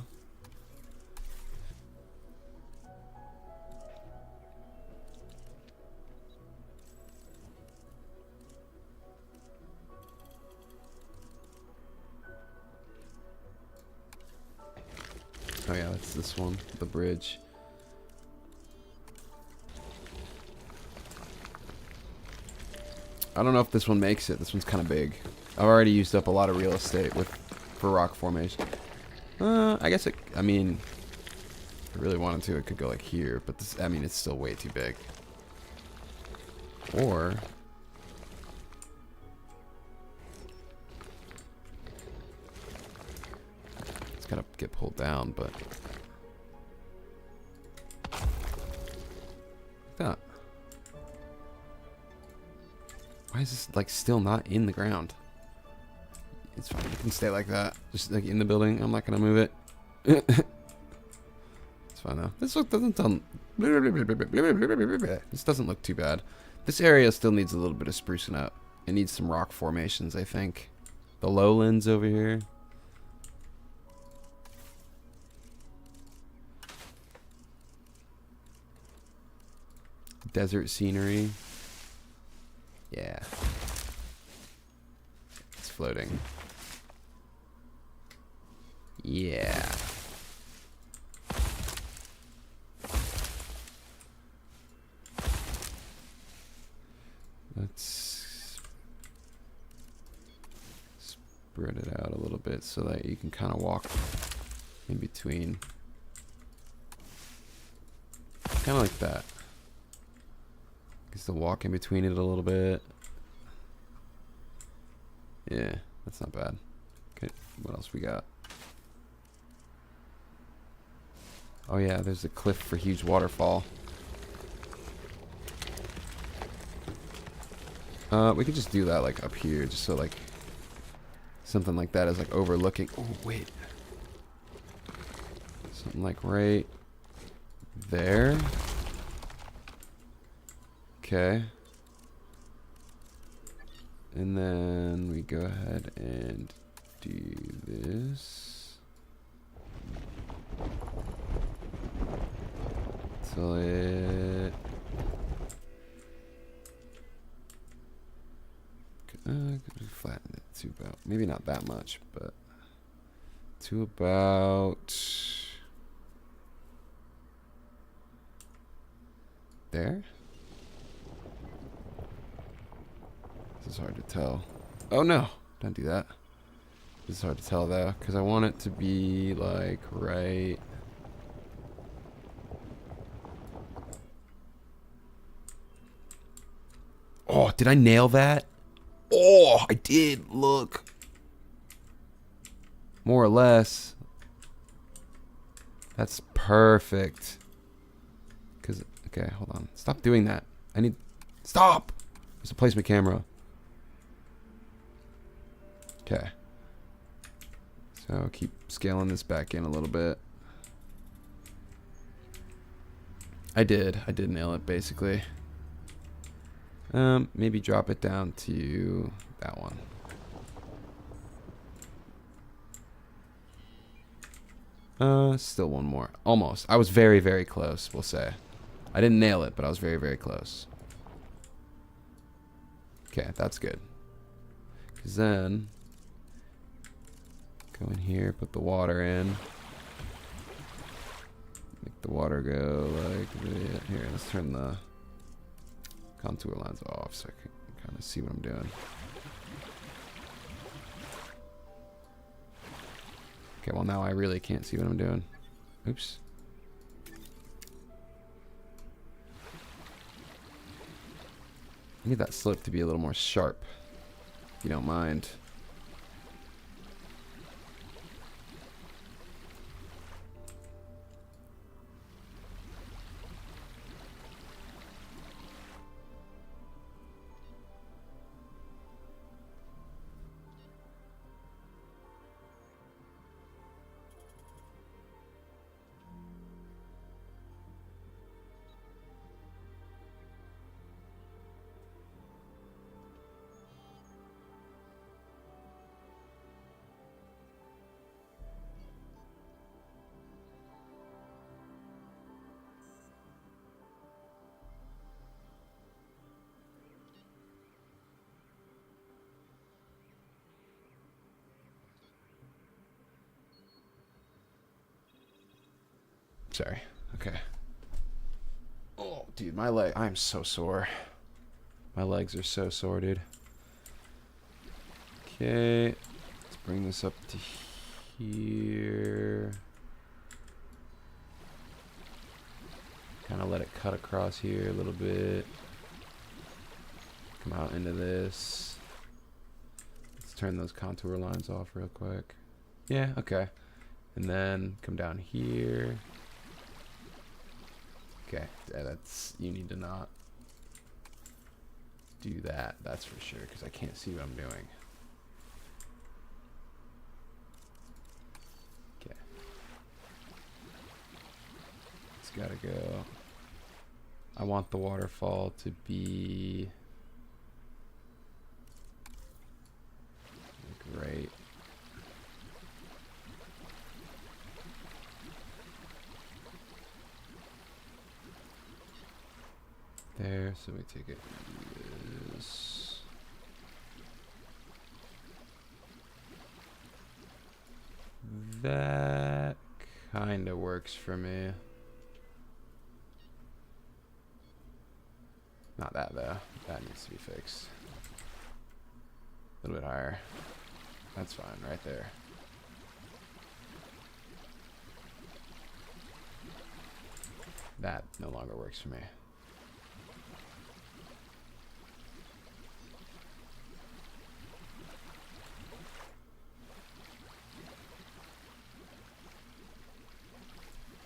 yeah, that's this one, the bridge. I don't know if this one makes it. This one's kind of big. I've already used up a lot of real estate for rock formation. I guess it, I mean, if I really wanted to, it could go like here, but this, I mean, it's still way too big. Or it's gotta get pulled down, but like that. Why is this like still not in the ground? It's fine. It can stay like that, just like in the building. I'm not gonna move it. It's fine though. This look doesn't sound. This doesn't look too bad. This area still needs a little bit of sprucing up. It needs some rock formations, I think. The lowlands over here. Desert scenery. Yeah. It's floating. Yeah. Let's spread it out a little bit so that you can kind of walk in between. Kind of like that. Just to walk in between it a little bit. Yeah, that's not bad. Okay, what else we got? Oh yeah, there's a cliff for huge waterfall. We could just do that like up here, just so like something like that is like overlooking. Oh wait, something like right there. Okay. And then we go ahead and do this. Till it flatten it to about, maybe not that much, but to about there. This is hard to tell. Oh no, don't do that. This is hard to tell though, because I want it to be like right. Oh, did I nail that? Oh, I did. Look. More or less. That's perfect. Because, okay, hold on. Stop doing that. I need, stop. There's a placement camera. Okay. So keep scaling this back in a little bit. I did nail it basically. Maybe drop it down to that one. Still one more. Almost. I was very, very close, we'll say. I didn't nail it, but I was very, very close. Okay, that's good. Because then, go in here, put the water in. Make the water go like that. Here, let's turn the contour lines off so I can kind of see what I'm doing. Okay, well now I really can't see what I'm doing. Oops. I need that slope to be a little more sharp, if you don't mind. Sorry. Okay. Oh, dude, my leg. I'm so sore. My legs are so sore, dude. Okay. Let's bring this up to here. Kind of let it cut across here a little bit. Come out into this. Let's turn those contour lines off real quick. Yeah, okay. And then come down here. Okay, yeah, that's, you need to not do that, that's for sure, because I can't see what I'm doing. Okay. It's gotta go. I want the waterfall to be like right there, so we take it this. That kind of works for me. Not that though. That needs to be fixed. A little bit higher. That's fine, right there. That no longer works for me.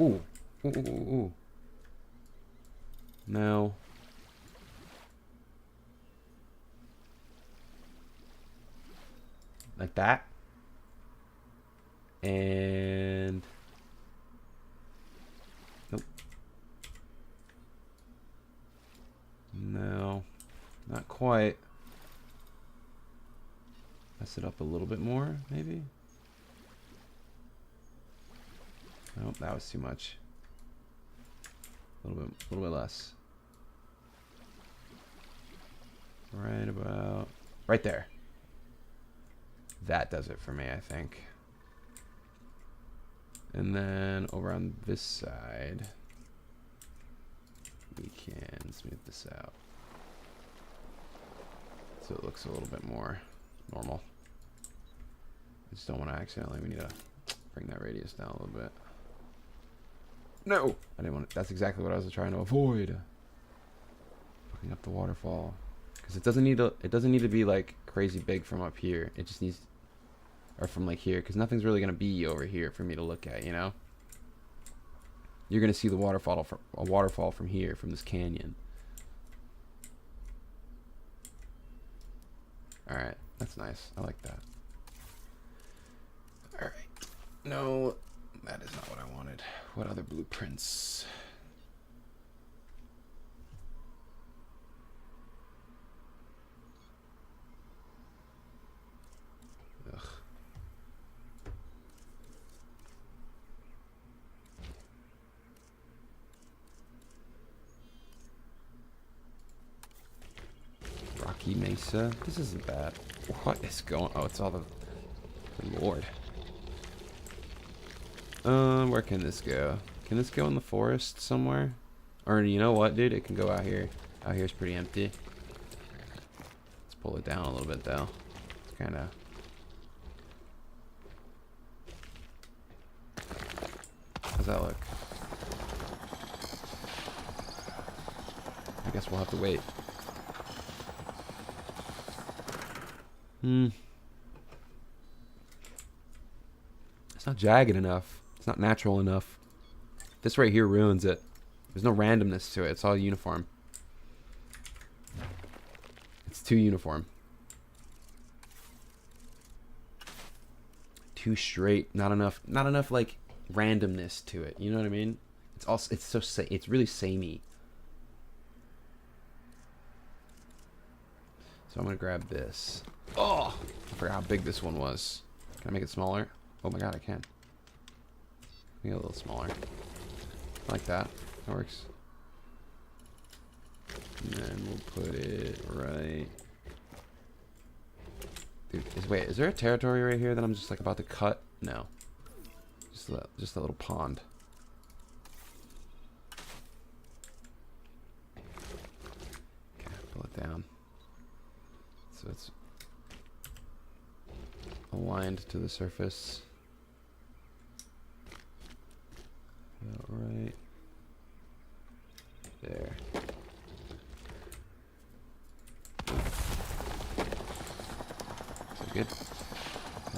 Ooh. Ooh, ooh, ooh, ooh. No. Like that. And nope. No. Not quite. Mess it up a little bit more, maybe. Nope, that was too much. A little bit less. Right about right there. That does it for me, I think. And then over on this side, we can smooth this out so it looks a little bit more normal. I just don't want to accidentally, we need to bring that radius down a little bit. No! I didn't want to, that's exactly what I was trying to avoid. Putting up the waterfall. Because it doesn't need to be like crazy big from up here. It just needs, or from like here, because nothing's really going to be over here for me to look at, you know? You're going to see the waterfall from a waterfall from here, from this canyon. Alright, that's nice. I like that. Alright. No, that is not what I wanted. What other blueprints? Ugh. Rocky Mesa. This isn't bad. What is going? Oh, it's all the. Good Lord. Where can this go? Can this go in the forest somewhere? Or you know what, dude? It can go out here. Out here's pretty empty. Let's pull it down a little bit, though. It's kind of. How's that look? I guess we'll have to wait. It's not jagged enough. It's not natural enough. This right here ruins it. There's no randomness to it. It's all uniform. It's too uniform. Too straight. Not enough like randomness to it. You know what I mean? It's also, it's really samey. So I'm gonna grab this. Oh, I forgot how big this one was. Can I make it smaller? Oh my god, I can. Make it a little smaller. Like that. That works. And then we'll put it right. Dude, wait, is there a territory right here that I'm just like about to cut? No. Just a little pond. down. So it's aligned to the surface. About right there. So good.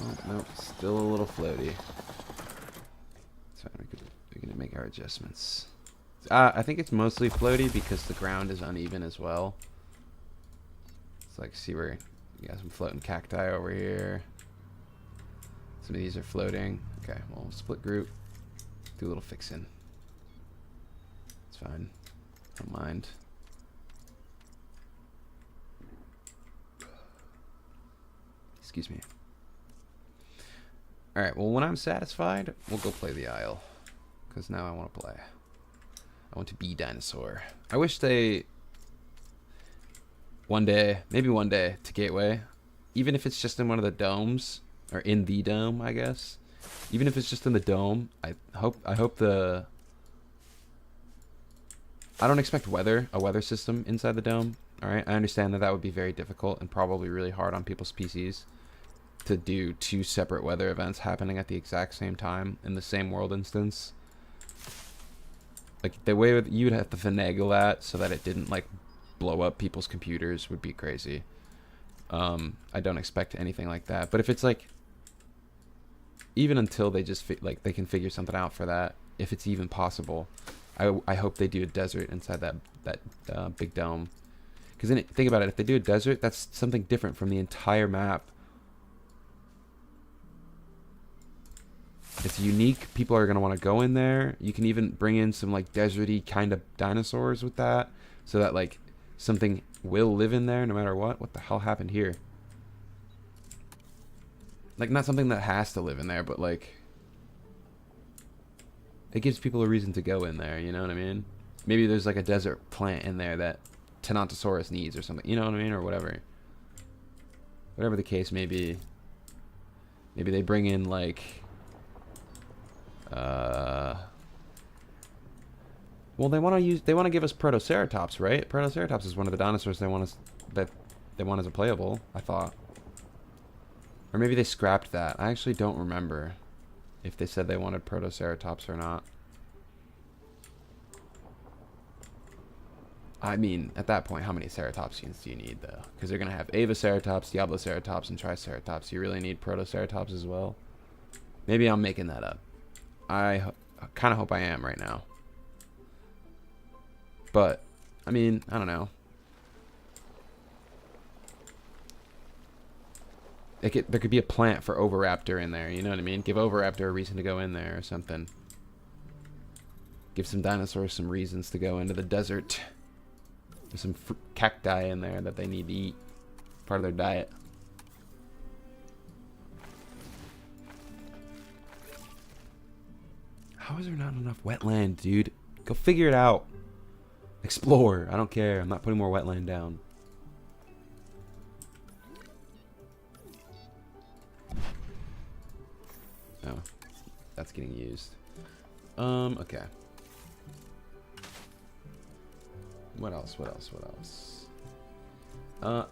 Oh, no, still a little floaty. So we can make our adjustments. I think it's mostly floaty because the ground is uneven as well. It's like, see where you got some floating cacti over here. Some of these are floating. Okay, well, split group. Do a little fixing. It's fine. Don't mind. Excuse me. Alright, well, when I'm satisfied, we'll go play the Isle. Because now I want to play. I want to be dinosaur. I wish they... One day, maybe one day, to Gateway. Even if it's just in one of the domes. Or in the dome, I guess. Even if it's just in the dome, I hope the... I don't expect a weather system inside the dome. Alright, I understand that that would be very difficult and probably really hard on people's PCs to do 2 separate weather events happening at the exact same time in the same world instance. Like, the way you would have to finagle that so that it didn't, like, blow up people's computers would be crazy. I don't expect anything like that. But if it's, like, even until they just, like, they can figure something out for that, if it's even possible, I hope they do a desert inside that big dome. Because then, think about it, if they do a desert, that's something different from the entire map. It's unique. People are going to want to go in there. You can even bring in some, like, deserty kind of dinosaurs with that. So that, like, something will live in there no matter what. What the hell happened here? Like, not something that has to live in there, but, like... It gives people a reason to go in there, you know what I mean? Maybe there's, like, a desert plant in there that Tenontosaurus needs or something. You know what I mean? Or whatever. Whatever the case may be. Maybe they bring in, like... well, they want to give us Protoceratops, right? Protoceratops is one of the dinosaurs they want as a playable, I thought. Or maybe they scrapped that. I actually don't remember if they said they wanted Protoceratops or not. I mean, at that point, how many Ceratopsians do you need, though? Because they're going to have Avaceratops, Diabloceratops, and Triceratops. You really need Protoceratops as well? Maybe I'm making that up. I kind of hope I am right now. But, I mean, I don't know. There could be a plant for Oviraptor in there, you know what I mean? Give Oviraptor a reason to go in there or something. Give some dinosaurs some reasons to go into the desert. There's some cacti in there that they need to eat. Part of their diet. How is there not enough wetland, dude? Go figure it out. Explore. I don't care. I'm not putting more wetland down. Oh. That's getting used. Okay. What else? What else? What else?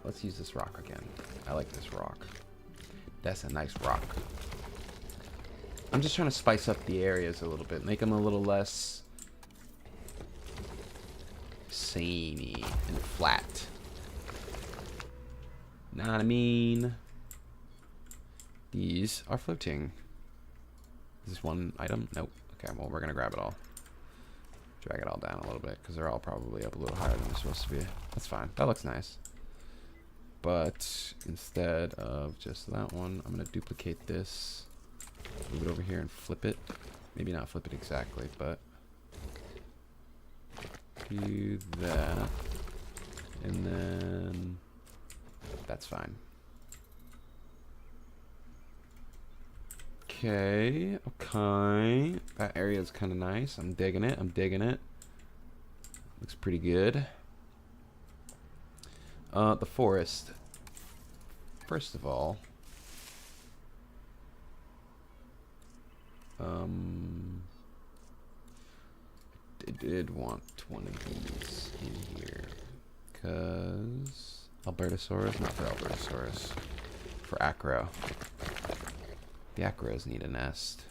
Let's use this rock again. I like this rock. That's a nice rock. I'm just trying to spice up the areas a little bit. Make them a little less samey and flat. Know what I mean? These are floating. Is this one item? Nope. Okay, well, we're going to grab it all. Drag it all down a little bit, because they're all probably up a little higher than they're supposed to be. That's fine. That looks nice. But instead of just that one, I'm going to duplicate this. Move it over here and flip it. Maybe not flip it exactly, but do that. And then that's fine. Okay, okay. That area is kind of nice. I'm digging it. I'm digging it. Looks pretty good. The forest. First of all, I did want one of these in here. Because Albertosaurus, not for Albertosaurus, for Acro. The Acros need a nest.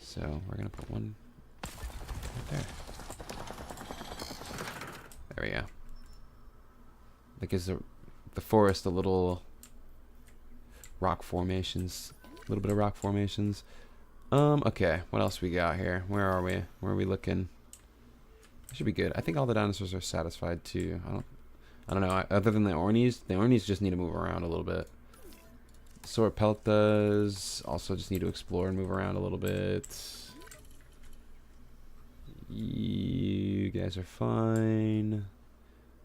So we're gonna put one right there. There we go. That gives the forest a little rock formations. A little bit of rock formations. Okay, what else we got here? Where are we? Where are we looking? Should be good. I think all the dinosaurs are satisfied too. I don't know. Other than the Ornies just need to move around a little bit. Sauropeltas also just need to explore and move around a little bit. You guys are fine.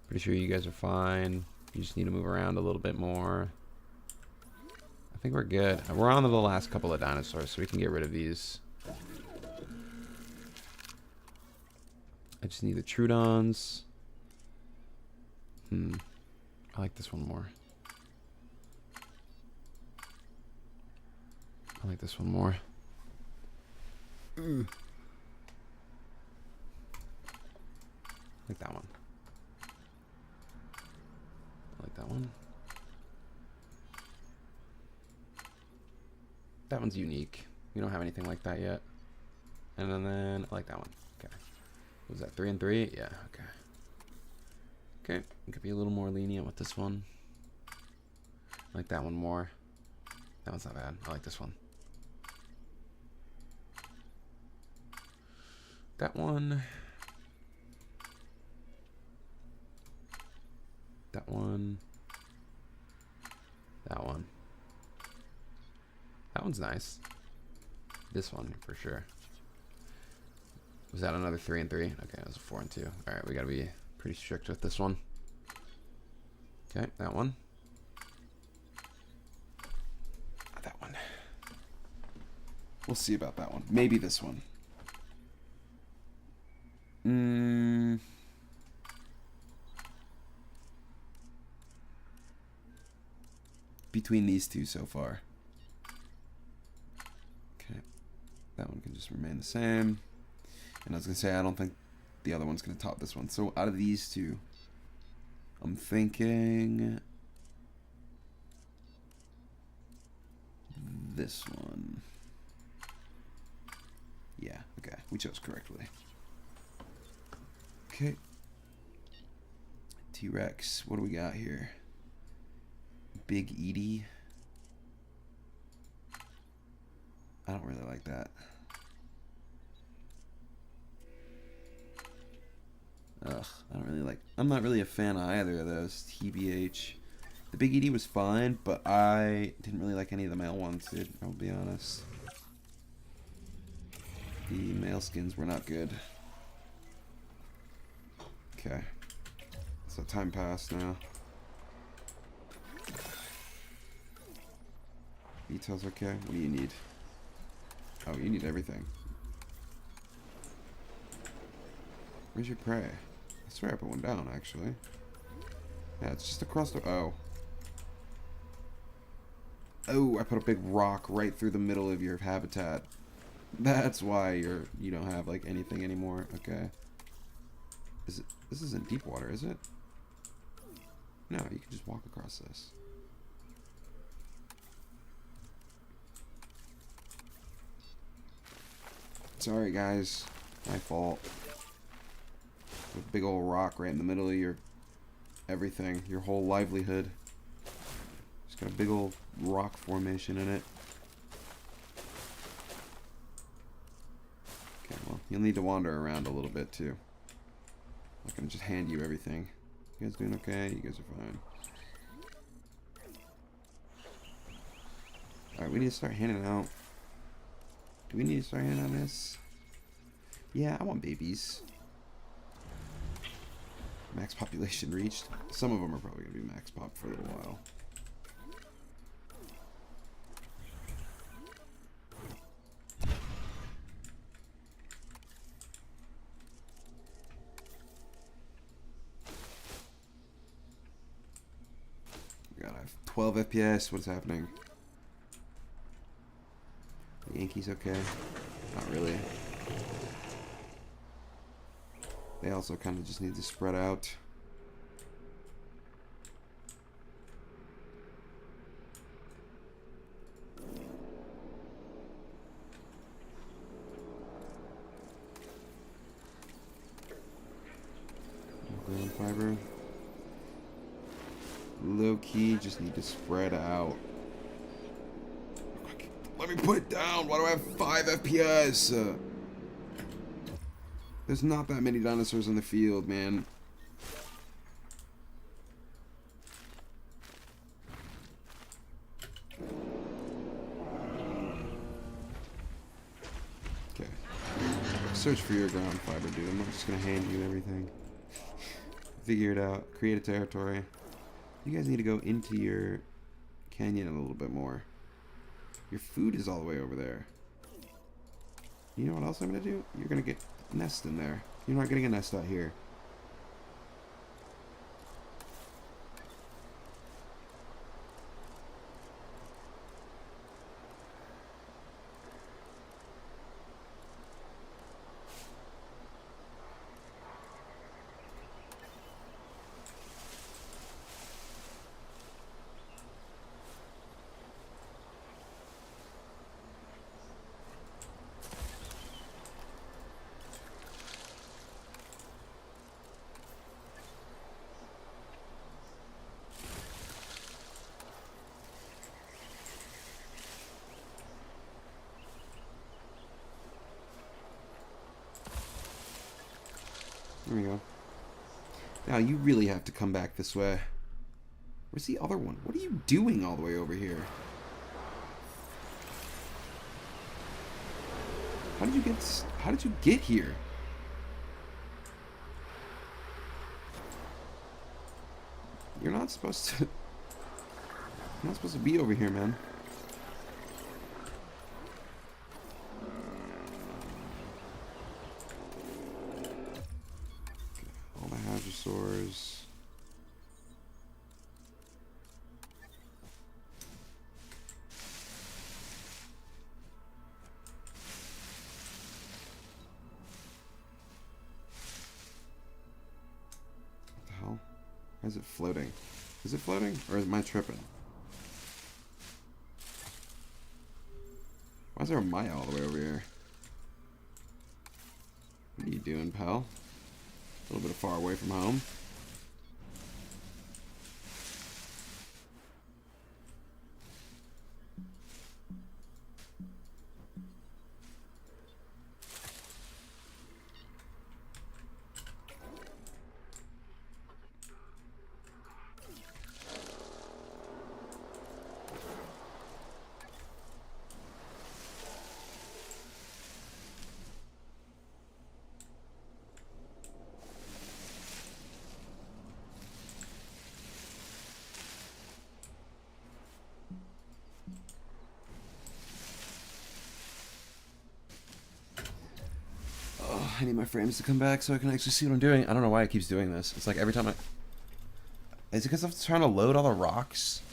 Pretty sure you guys are fine. You just need to move around a little bit more. I think we're good. We're on to the last couple of dinosaurs, so we can get rid of these. I just need the Troodons. I like this one more. I like this one more. I like that one. I like that one. That one's unique. We don't have anything like that yet. And then I like that one. Okay. Was that 3 and 3? Yeah, okay. Okay, we could be a little more lenient with this one. I like that one more. That one's not bad. I like this one. That one. That one. That one. That one's nice. This one, for sure. Was that another 3 and 3? Okay, that was a 4 and 2. Alright, we gotta be pretty strict with this one. Okay, that one. Not that one. We'll see about that one. Maybe this one. Between these two so far. Okay. That one can just remain the same. And I was going to say, I don't think the other one's going to top this one. So out of these two, I'm thinking this one. Yeah, okay. We chose correctly. Okay. T-Rex. What do we got here? Big Edie. I don't really like that. Ugh, I don't really like. I'm not really a fan of either of those. TBH. The Big Edie was fine, but I didn't really like any of the male ones, dude. I'll be honest. The male skins were not good. Okay. So time passed now. Details okay? What do you need? Oh, you need everything. Where's your prey? I swear I put one down, actually. Yeah, it's just across the... Oh. Oh, I put a big rock right through the middle of your habitat. That's why you don't have, like, anything anymore. Okay. Is it... This isn't deep water, is it? No, you can just walk across this. Sorry, guys. My fault. A big old rock right in the middle of your everything, your whole livelihood. Just got a big old rock formation in it. Okay, well, you'll need to wander around a little bit too. I'm not gonna just hand you everything. You guys doing okay? You guys are fine. Alright, we need to start handing out. Do we need to start handing out this? Yeah, I want babies. Max population reached. Some of them are probably going to be max pop for a little while. God, I have 12 FPS. What's happening? The Yankees okay? Not really. They also kind of just need to spread out. low key just need to spread out. Let me put it down. Why do I have 5 FPS? There's not that many dinosaurs in the field, man. Okay. Search for your ground fiber, dude. I'm not just gonna hand you everything. Figure it out. Create a territory. You guys need to go into your canyon a little bit more. Your food is all the way over there. You know what else I'm gonna do? You're gonna get a nest in there. You're not getting a nest out here. There we go. Now you really have to come back this way. Where's the other one? What are you doing all the way over here? How did you get here? You're not supposed to be over here, man. All the hadrosaurs. What the hell? Why is it floating? Is it floating? Or am I tripping? Why is there a Maya all the way over here? What are you doing, pal? A little bit far away from home. I need my frames to come back so I can actually see what I'm doing. I don't know why it keeps doing this. It's like every time Is it because I'm trying to load all the rocks?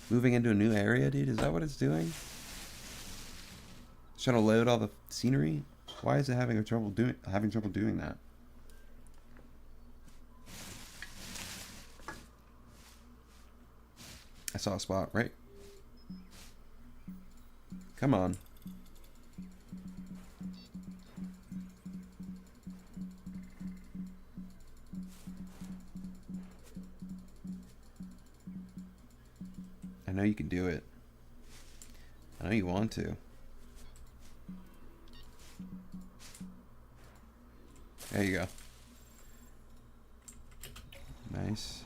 Moving into a new area, dude? Is that what it's doing? It's trying to load all the scenery? Why is it having trouble doing that? I saw a spot, right? Come on. I know you can do it. I know you want to. There you go. Nice.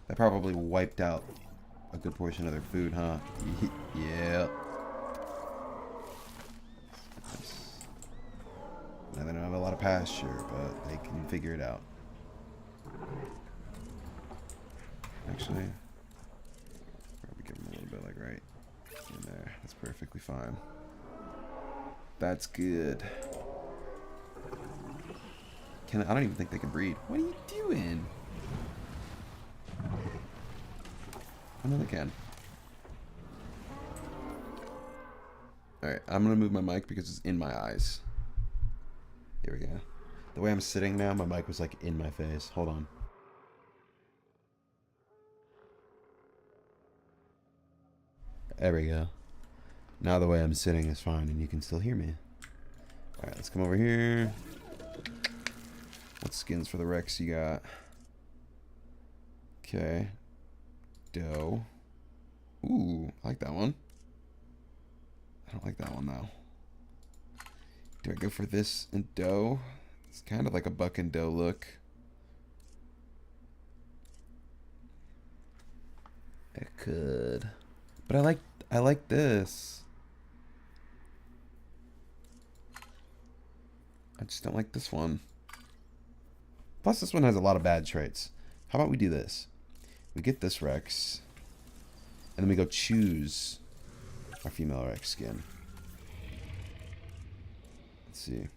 That probably wiped out a good portion of their food, huh? Yeah. Nice. Now they don't have a lot of pasture, but they can figure it out. Actually, probably give them a little bit like right in there. That's perfectly fine. That's good. I don't even think they can breed. What are you doing? I know they can. Alright, I'm gonna move my mic because it's in my eyes. Here we go. The way I'm sitting now, my mic was like in my face. Hold on. There we go. Now the way I'm sitting is fine and you can still hear me. Alright, let's come over here. What skins for the Rex you got? Okay. dough. Ooh, I like that one. I don't like that one though. Do I go for this in dough? It's kind of like a buck and dough look. I could, but I like this. I just don't like this one. Plus, this one has a lot of bad traits. How about we do this? We get this Rex, and then we go choose our female Rex skin. Let's see.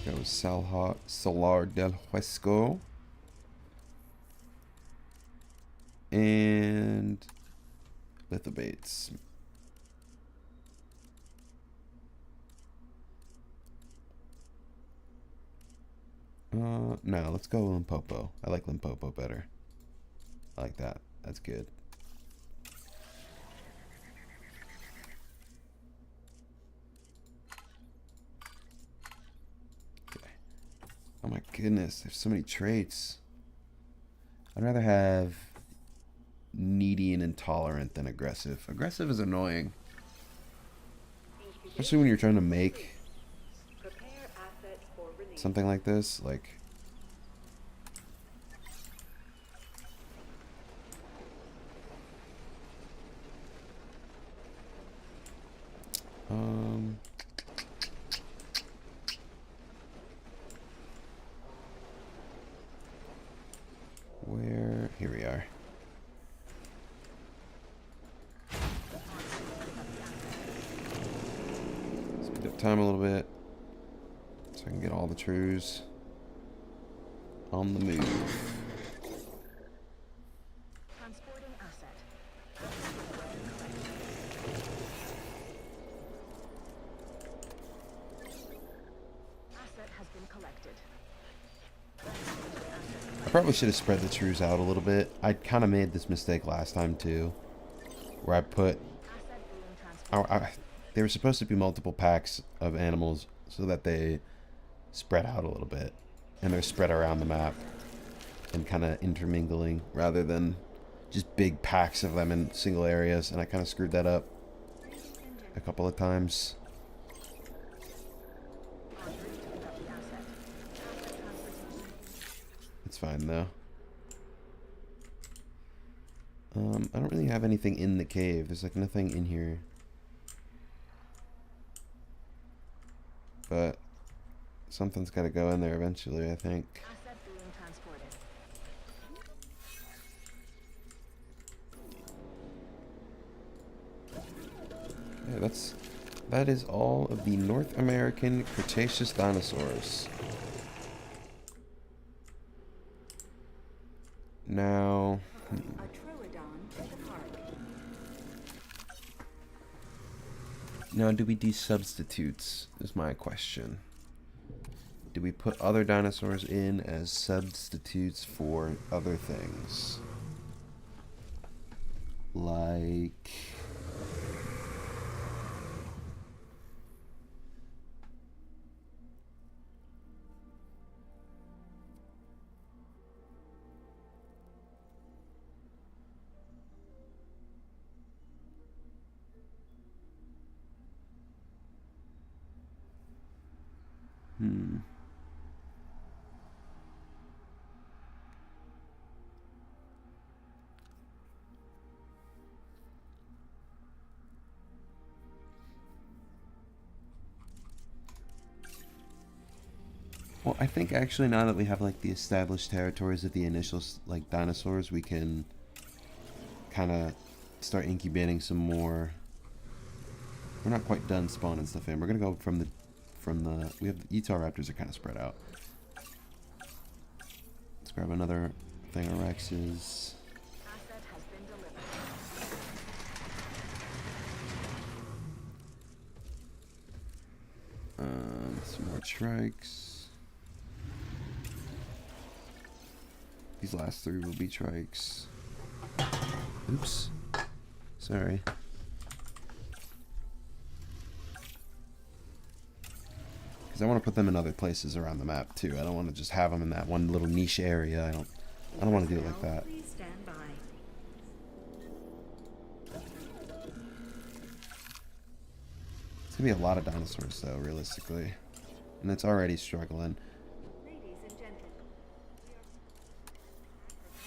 Let's go with Salar del Huesco. And Lithobates. No, let's go Limpopo. I like Limpopo better. I like that. That's good. Okay. Oh my goodness, there's so many traits. I'd rather have needy and intolerant than aggressive. Aggressive is annoying. Especially when you're trying to make something like this, like where, here we are. Speed up time a little bit so I can get all the trues on the move. Transporting asset. Asset has been collected. I probably should have spread the trues out a little bit. I kind of made this mistake last time too, where I put they were supposed to be multiple packs of animals so that they spread out a little bit, and they're spread around the map and kind of intermingling rather than just big packs of them in single areas, and I kind of screwed that up a couple of times. It's fine though. I don't really have anything in the cave. There's like nothing in here. But something's got to go in there eventually, I think. Asset being transported. Yeah, that is all of the North American Cretaceous dinosaurs. Now, A Troodon at the park. now do we do substitutes is my question. Do we put other dinosaurs in as substitutes for other things? Like well, I think actually now that we have like the established territories of the initial like dinosaurs, we can kind of start incubating some more. We're not quite done spawning stuff in. We're gonna go from the we have the Utah raptors are kind of spread out. Let's grab another thing of Rexes. Asset has been delivered. Some more trikes. These last three will be trikes. Oops. Sorry. Because I want to put them in other places around the map too. I don't want to just have them in that one little niche area. I don't want to do it like that. Please stand by. It's gonna be a lot of dinosaurs though, realistically, and it's already struggling. Ladies and gentlemen, we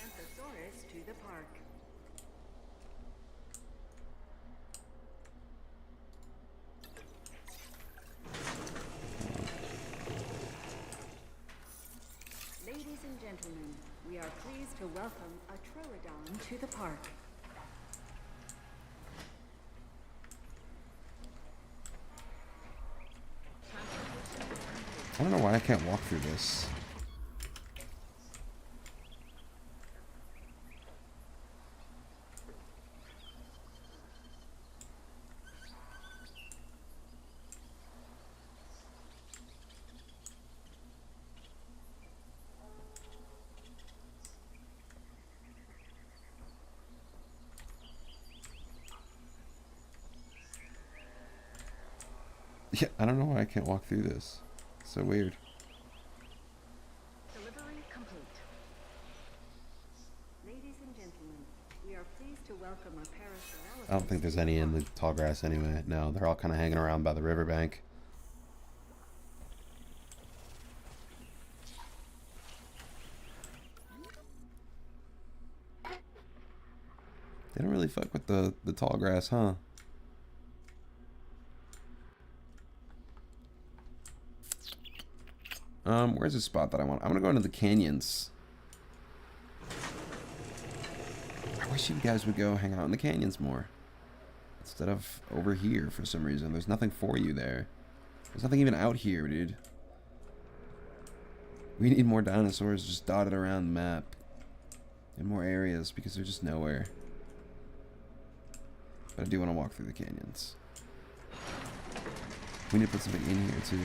are Panthosaurus to the park. Ladies and gentlemen, we are pleased to welcome a Troodon to the park. I don't know why I can't walk through this. Yeah, I don't know why I can't walk through this. It's so weird. Delivery complete. Ladies and gentlemen, we are pleased to welcome a Parasaurolophus. I don't think there's any in the tall grass anyway. No, they're all kind of hanging around by the riverbank. They don't really fuck with the tall grass, huh? Where's the spot that I want? I'm gonna go into the canyons. I wish you guys would go hang out in the canyons more. Instead of over here for some reason. There's nothing for you there. There's nothing even out here, dude. We need more dinosaurs just dotted around the map. In more areas because they're just nowhere. But I do want to walk through the canyons. We need to put something in here too.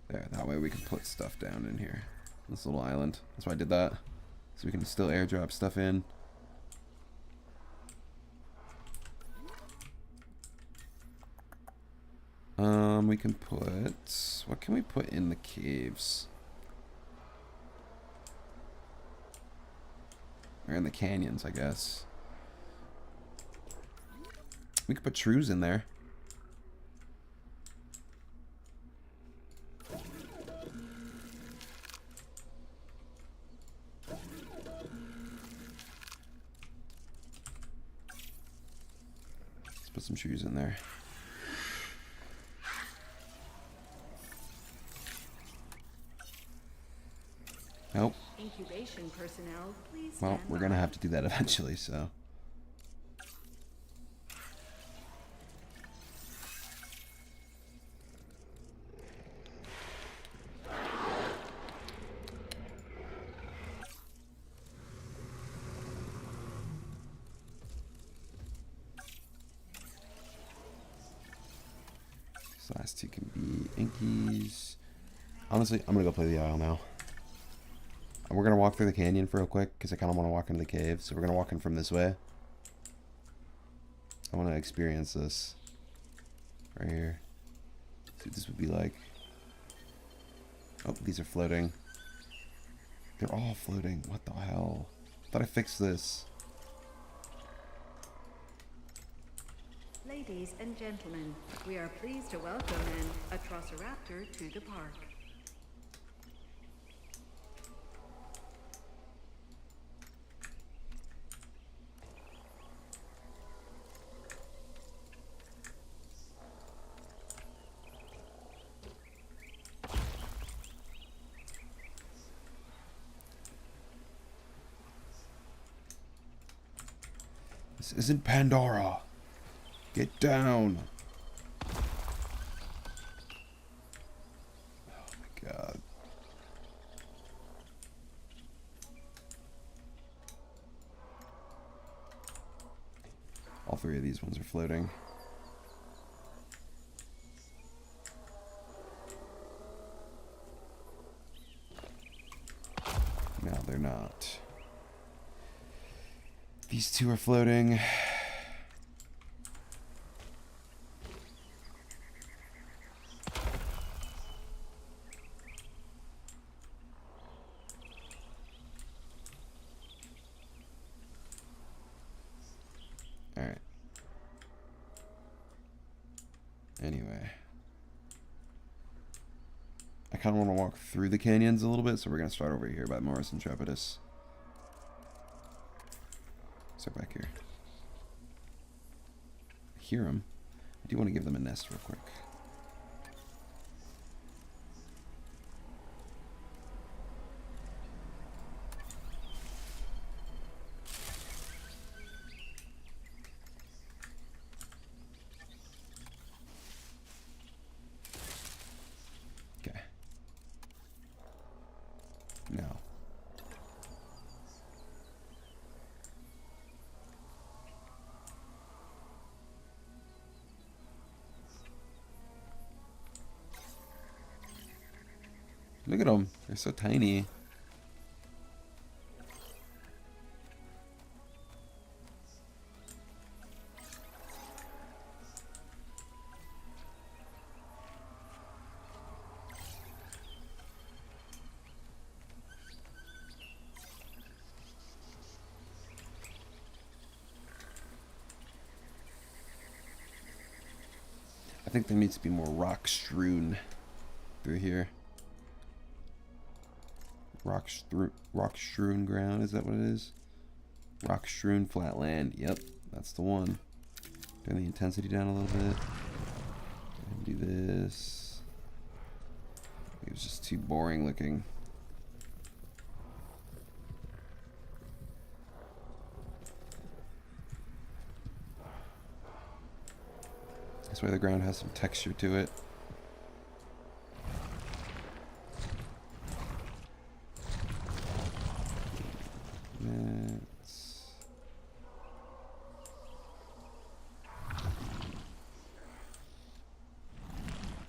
There, that way we can put stuff down in here. This little island. That's why I did that. So we can still airdrop stuff in. We can put... What can we put in the caves? Or in the canyons, I guess. We could put shrews in there. Let's put some shrews in there. Nope. Incubation personnel, please Well, stand we're by. gonna have to do that eventually, so. These last two can be inkies. Honestly, I'm gonna go play the isle now. And we're gonna walk through the canyon for real quick because I kind of want to walk into the cave. So we're gonna walk in from this way. I want to experience this right here. See what this would be like. Oh, these are floating. They're all floating. What the hell? I thought I fixed this. Ladies and gentlemen, we are pleased to welcome an Atrociraptor to the park. This isn't Pandora. Get down. Oh my god. All three of these ones are floating. No, they're not. These two are floating. Alright. Anyway. I kind of want to walk through the canyons a little bit, so we're going to start over here by Morris Intrepidus. Start back here. I hear them. I do want to give them a nest real quick. Okay. Now. Look at them. They're so tiny. I think there needs to be more rock strewn through here. Rock strewn ground, is that what it is? Rock strewn flat land. Yep, that's the one. Turn the intensity down a little bit. And do this. It was just too boring looking. That's why the ground has some texture to it.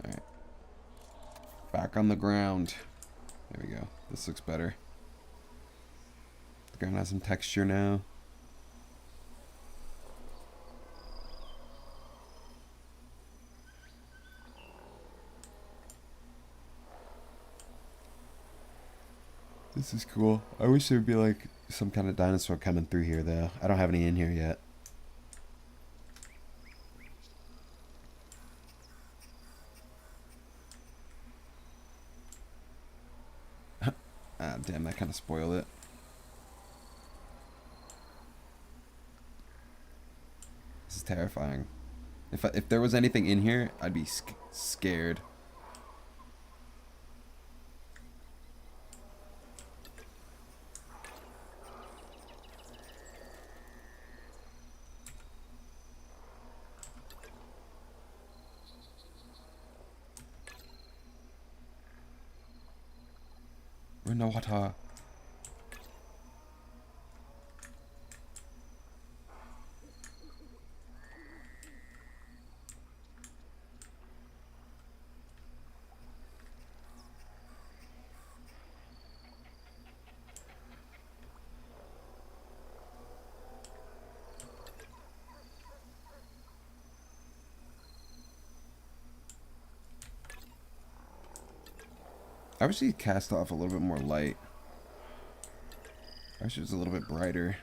Alright. Back on the ground. There we go. This looks better. The ground has some texture now. This is cool. I wish there would be like some kind of dinosaur coming through here though. I don't have any in here yet. Ah, damn, that kind of spoiled it. This is terrifying. If there was anything in here, I'd be scared. We're in the water. I wish he cast off a little bit more light. I wish it was a little bit brighter.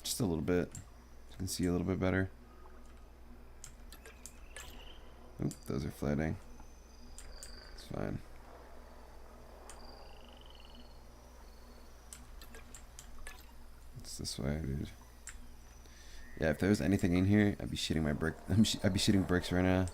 Just a little bit. You can see a little bit better. Oop, those are floating. It's fine. It's this way, dude. Yeah, if there was anything in here, I'd be shitting my brick. I'd be shitting bricks right now.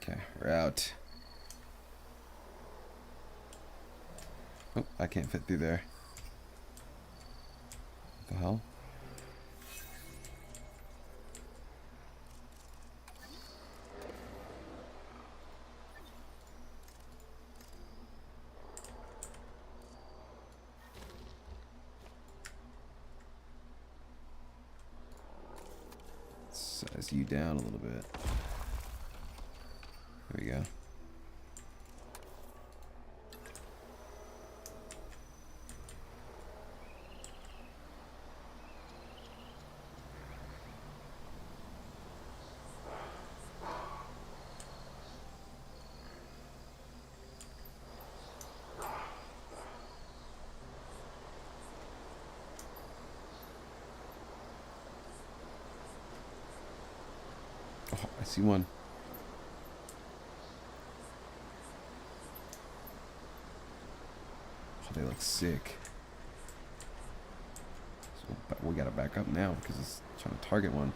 Okay, we're out. Oh, I can't fit through there. What the hell? size you down a little bit. There we go. Oh, I see one. Oh, they look sick. So we gotta back up now because it's trying to target one.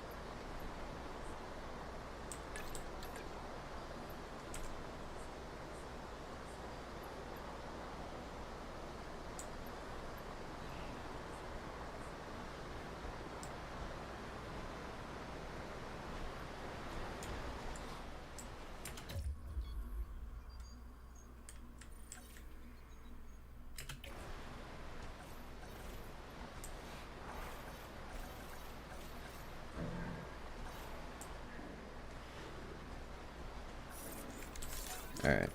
Alright.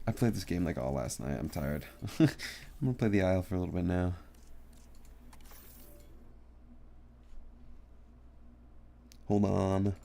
I played this game like all last night. I'm tired. I'm gonna play the Isle for a little bit now. Hold on.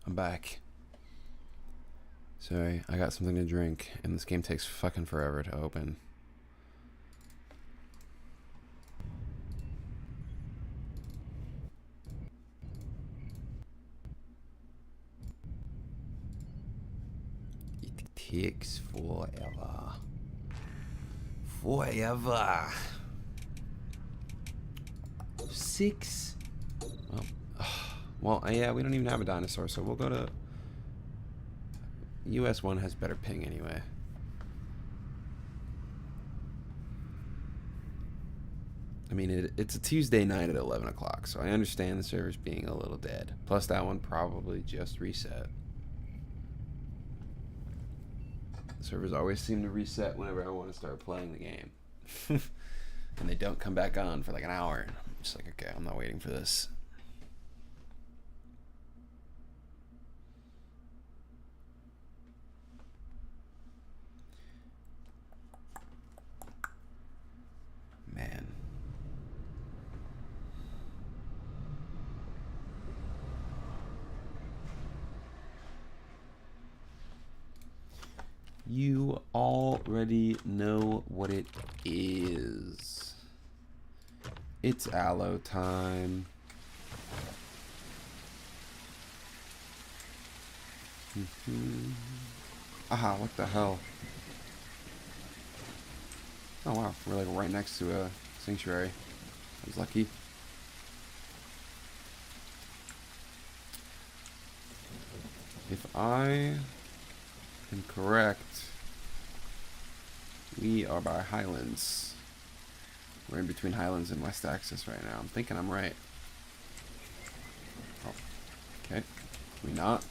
I'm back. Sorry, I got something to drink, and this game takes fucking forever to open. It takes forever. Forever. 6. Well, yeah, we don't even have a dinosaur, so we'll go to... US 1 has better ping anyway. I mean, it's a Tuesday night at 11 o'clock, so I understand the servers being a little dead. Plus, that one probably just reset. The servers always seem to reset whenever I want to start playing the game. And they don't come back on for like an hour. And I'm just like, okay, I'm not waiting for this. Man. You already know what it is. It's aloe time. Aha, what the hell? Oh wow, we're like right next to a sanctuary. I was lucky. If I am correct, we are by Highlands. We're in between Highlands and West Axis right now. I'm thinking I'm right. Oh, okay. Can we not?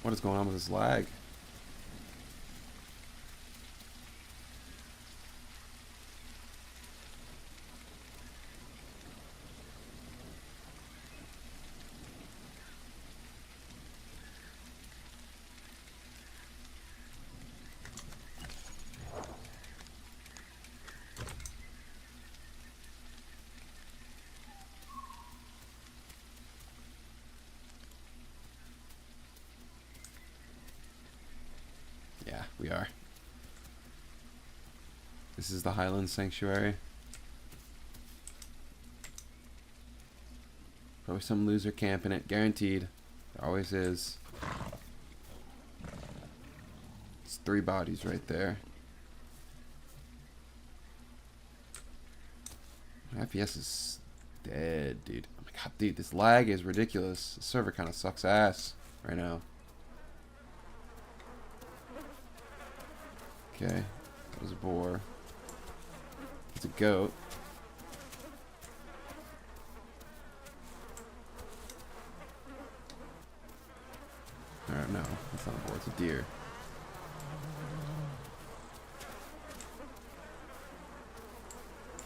What is going on with this lag? Yeah, we are. This is the Highlands Sanctuary. Probably some loser camping it, guaranteed. There always is. It's 3 bodies right there. My FPS is dead, dude. Oh my god, dude, this lag is ridiculous. The server kind of sucks ass right now. Okay, there's a boar. It's a goat. Alright, no, that's not a boar, it's a deer.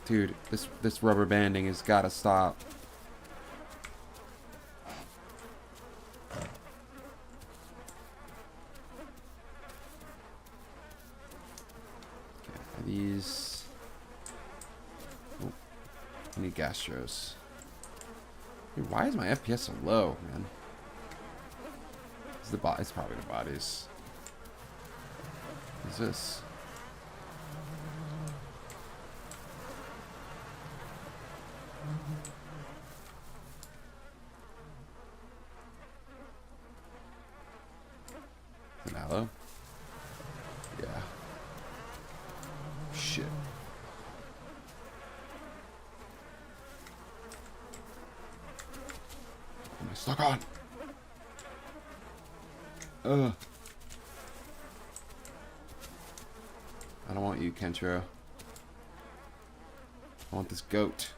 Dude, this rubber banding has gotta stop. These. Oh, I need gastros. Dude, why is my FPS so low, man? It's probably the bodies. What's this? An aloe? Yeah. Shit. What am I stuck on? Ugh. I don't want you, Kentro. I want this goat.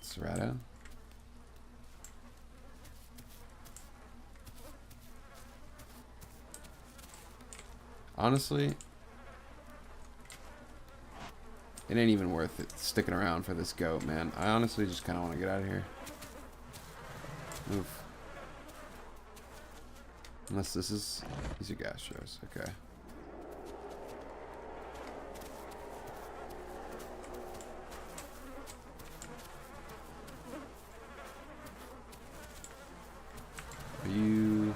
Serrato. Honestly, it ain't even worth it sticking around for this goat, man. I honestly just kind of want to get out of here. Move. Unless this is... These are gas shows. Okay. Are you...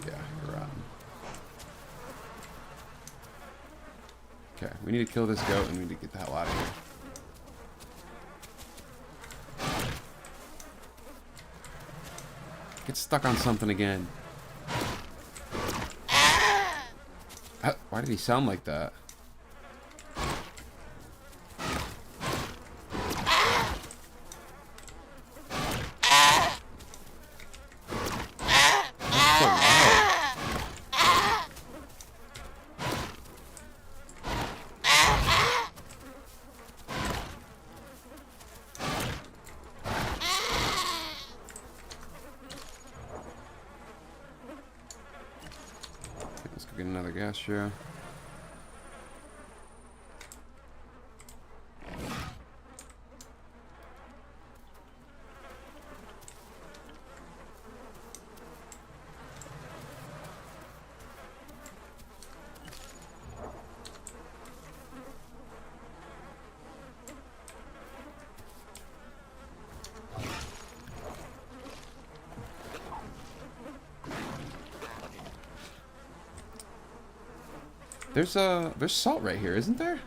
Yeah, you're rotten. Okay, we need to kill this goat and we need to get the hell out of here. Get stuck on something again. Why did he sound like that? That's so loud. Let's go get another gas share. There's salt right here, isn't there?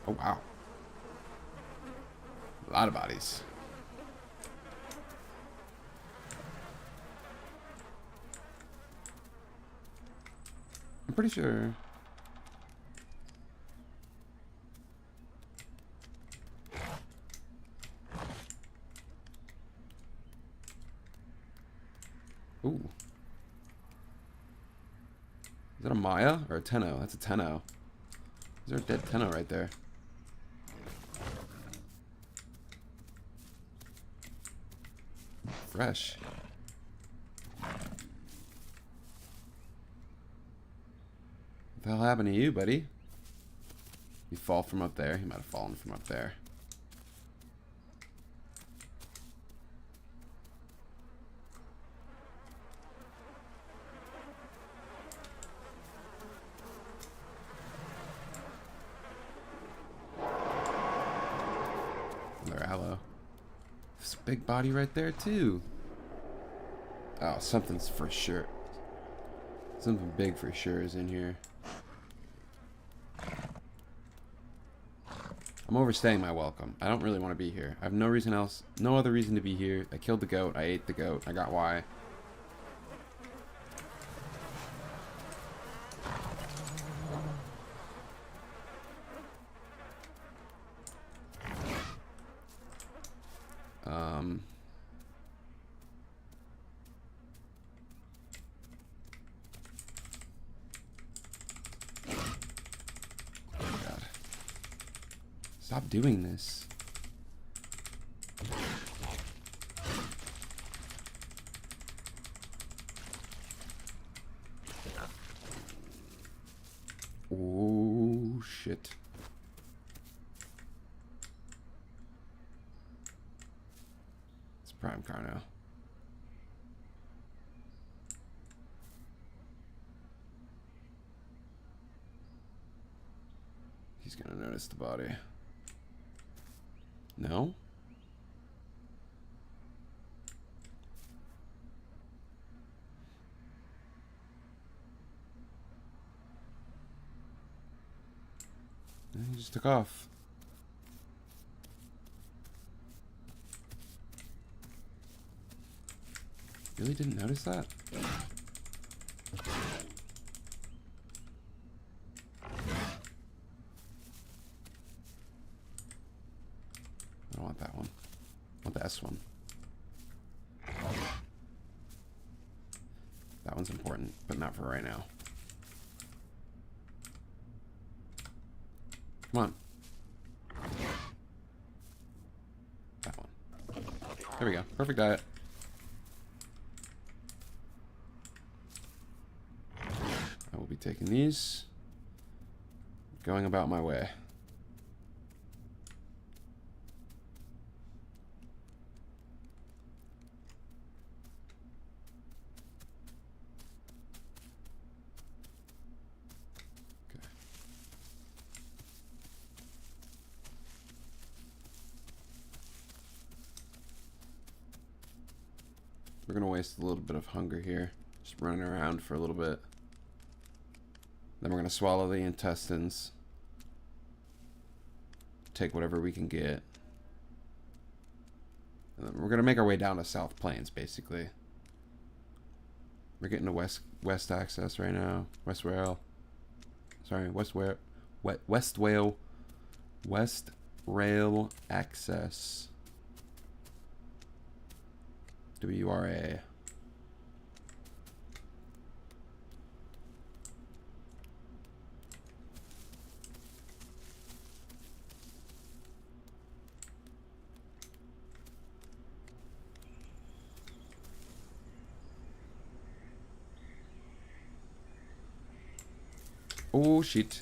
Oh wow. A lot of bodies. I'm pretty sure. Ooh. Is that a Maya or a Tenno? That's a Tenno. Is there a dead Tenno right there? Fresh. What the hell happened to you, buddy? You fall from up there? He might have fallen from up there. Another aloe. There's a big body right there, too. Oh, something's for sure. Something big for sure is in here. I'm overstaying my welcome. I don't really want to be here. I have no reason else, no other reason to be here. I killed the goat. I ate the goat. I got why. Stop doing this. Oh, shit. It's prime car now. He's gonna notice the body. No? He just took off. Really didn't notice that? I don't want that one. I want the S one. That one's important, but not for right now. Come on. That one. There we go. Perfect diet. I be taking these. Going about my way. We're gonna waste a little bit of hunger here, just running around for a little bit. Then we're gonna swallow the intestines, take whatever we can get, and then we're gonna make our way down to South Plains. Basically, we're getting to west access right now. West Rail access. WRA. Oh shit.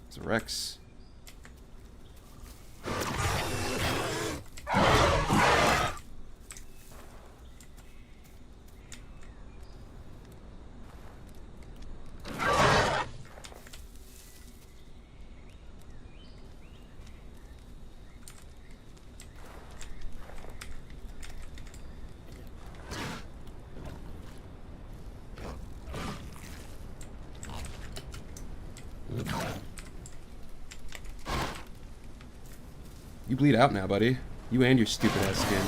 It's a Rex. You bleed out now, buddy. You and your stupid ass skin.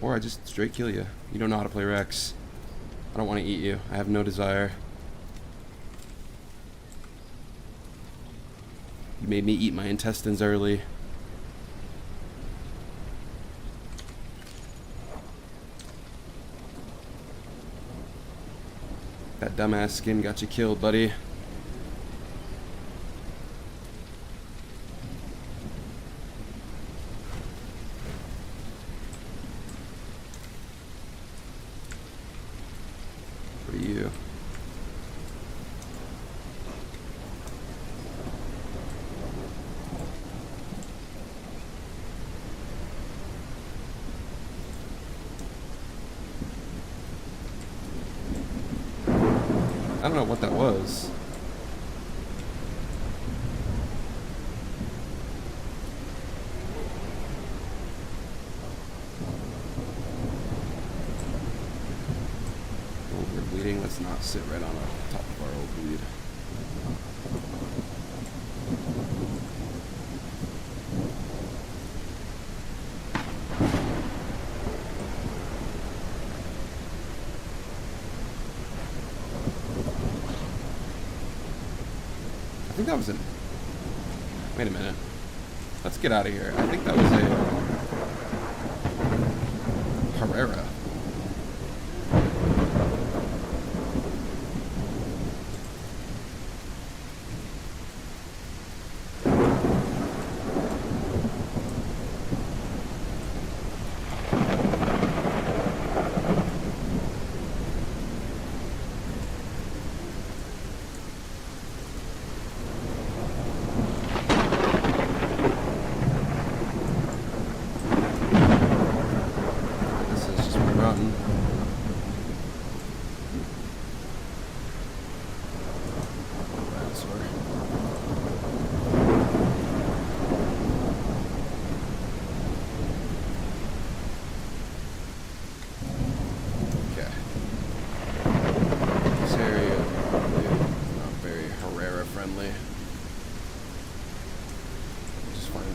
Or I just straight kill you. You don't know how to play Rex. I don't want to eat you. I have no desire. You made me eat my intestines early. That dumbass skin got you killed, buddy. What are you? I don't know what that was. Oh, we're bleeding. Let's not sit right on the top of our old bleed. I think that was an... Wait a minute. Let's get out of here. I think that was a... Herrera.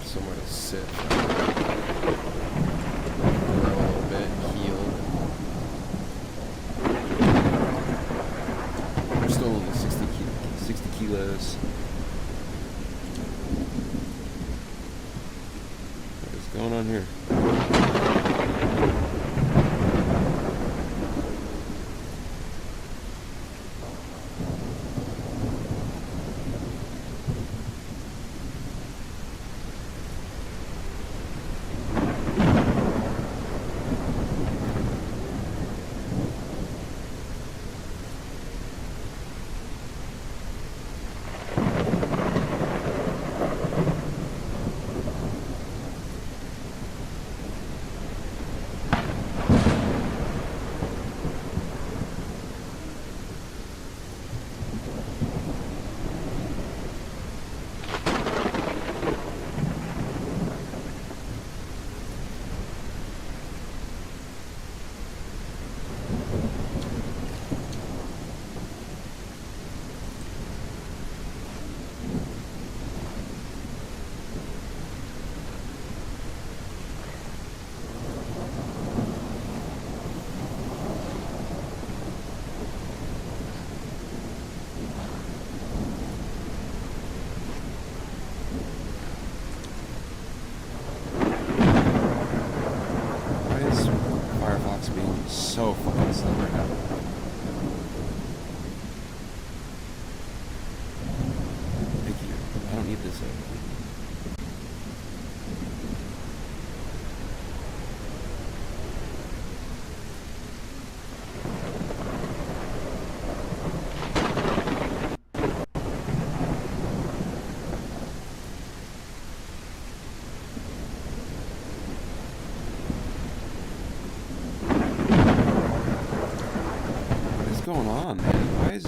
Somewhere to sit. Grow a little bit, heal. We're still only 60 kilos. What is going on here? going on, man? Why is...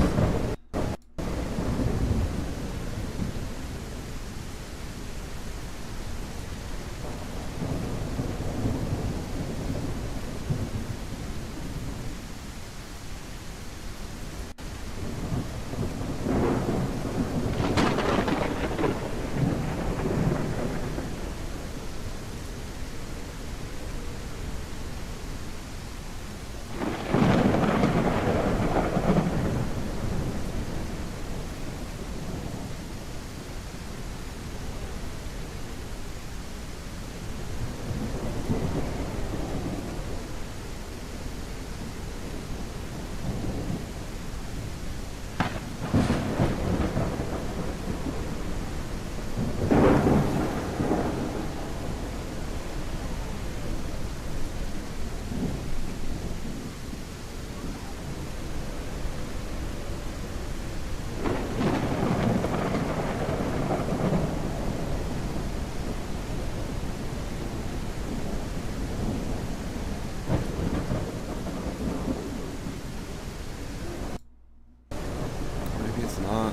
Maybe it's not.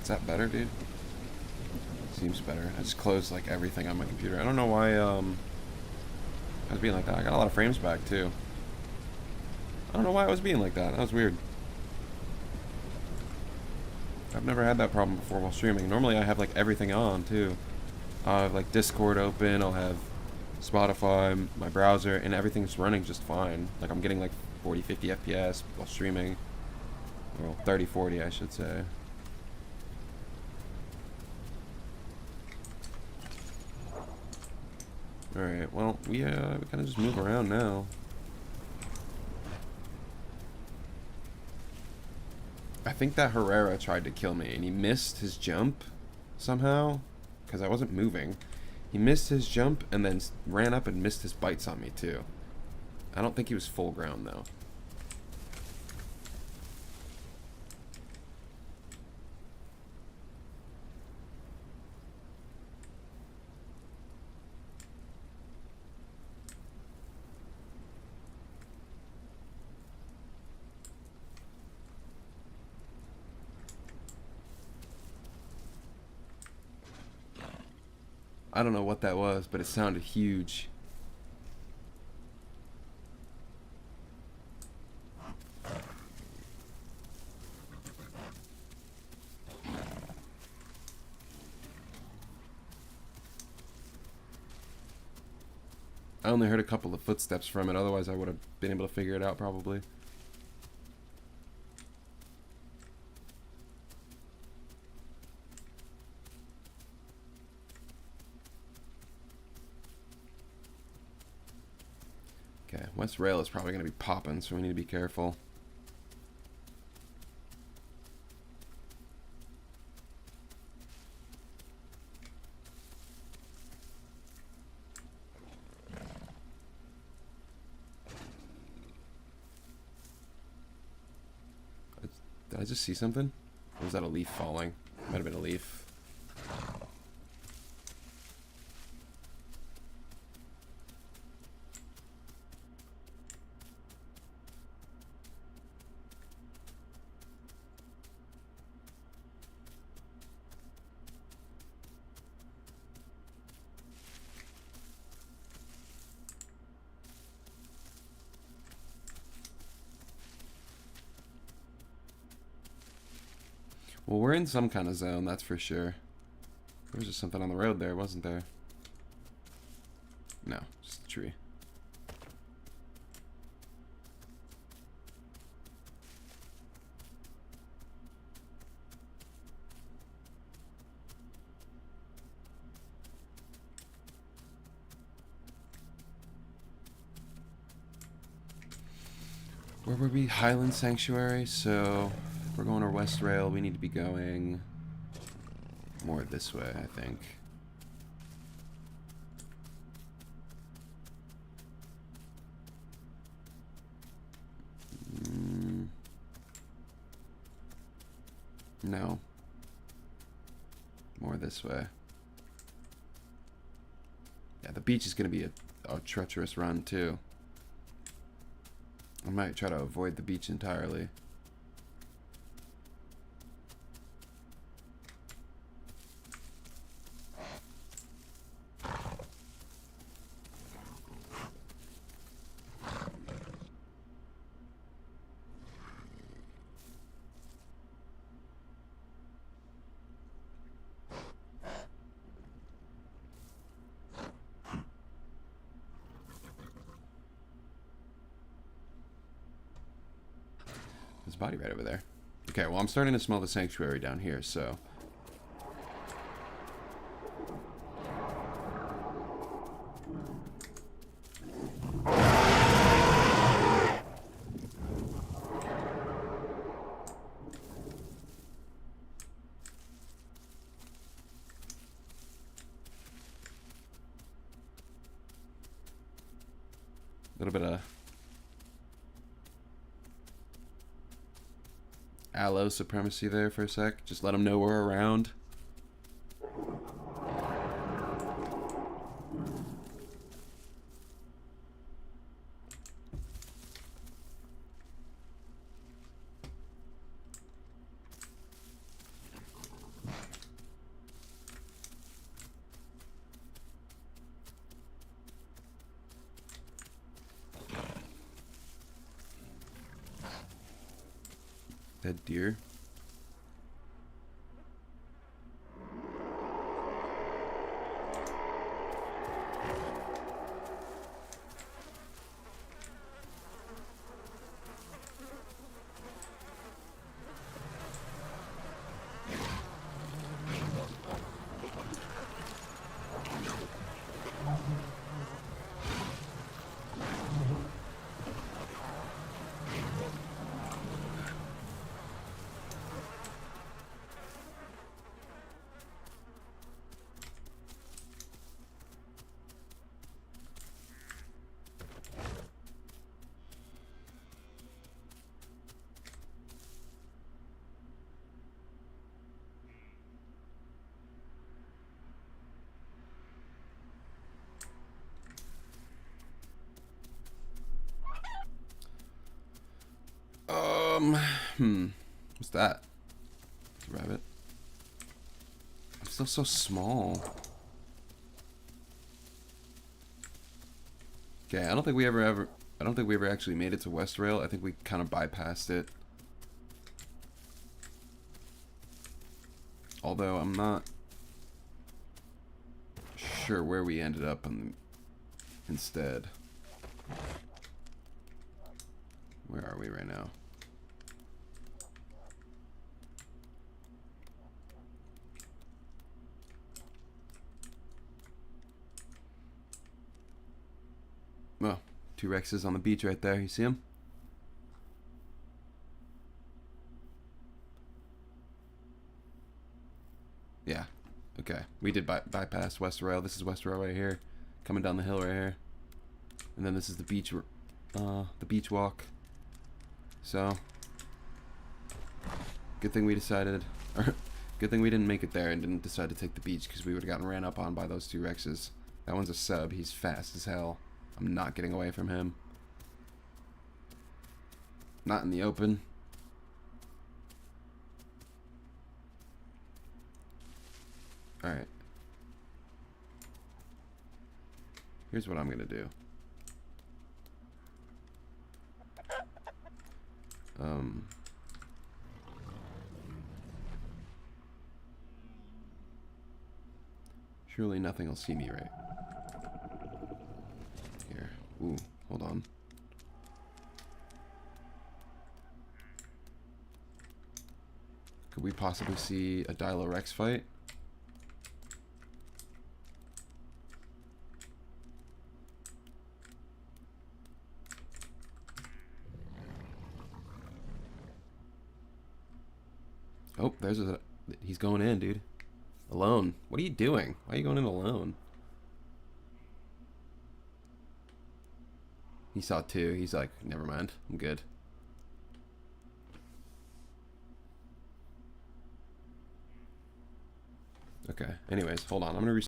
Is that better, dude? Seems better. I just closed like everything on my computer. I don't know why I was being like that. I got a lot of frames back too. I don't know why I was being like that. That was weird. I've never had that problem before while streaming. Normally I have like everything on too. I'll have like Discord open, I'll have Spotify, my browser, and everything's running just fine. Like I'm getting like 40, 50 FPS while streaming. Well, 30, 40 I should say. Alright, well, we kind of just move around now. I think that Herrera tried to kill me, and he missed his jump somehow, because I wasn't moving. He missed his jump, and then ran up and missed his bites on me, too. I don't think he was full ground, though. I don't know what that was, but it sounded huge. I only heard a couple of footsteps from it, otherwise I would have been able to figure it out probably. Okay, West Rail is probably going to be popping, so we need to be careful. Did I just see something? Or was that a leaf falling? Might have been a leaf. Well, we're in some kind of zone, that's for sure. There was just something on the road there, wasn't there? No, just a tree. Where were we? Highland Sanctuary. So if we're going to West Rail, we need to be going more this way, I think. No. More this way. Yeah, the beach is going to be a treacherous run, too. I might try to avoid the beach entirely. There's a body right over there. Okay, well, I'm starting to smell the sanctuary down here, so... A little bit of aloe supremacy there for a sec. Just let them know we're around. That deer. What's that? It's a rabbit. I'm still so small. Okay, I don't think we ever actually made it to West Rail. I think we kind of bypassed it. Although I'm not sure where we ended up instead. Where are we right now? Well, 2 Rexes on the beach right there. You see them? Yeah. Okay. We did bypass West Rail. This is West Rail right here. Coming down the hill right here. And then this is the beach walk. So, good thing we decided, or good thing we didn't make it there and didn't decide to take the beach, because we would have gotten ran up on by those 2 Rexes. That one's a sub. He's fast as hell. I'm not getting away from him. Not in the open. Alright. Here's what I'm gonna do. Surely nothing will see me, right? Ooh, hold on. Could we possibly see a Dilorex fight? Oh, there's a... He's going in, dude. Alone. What are you doing? Why are you going in alone? He saw two. He's like, never mind. I'm good. Okay. Anyways, hold on. I'm going to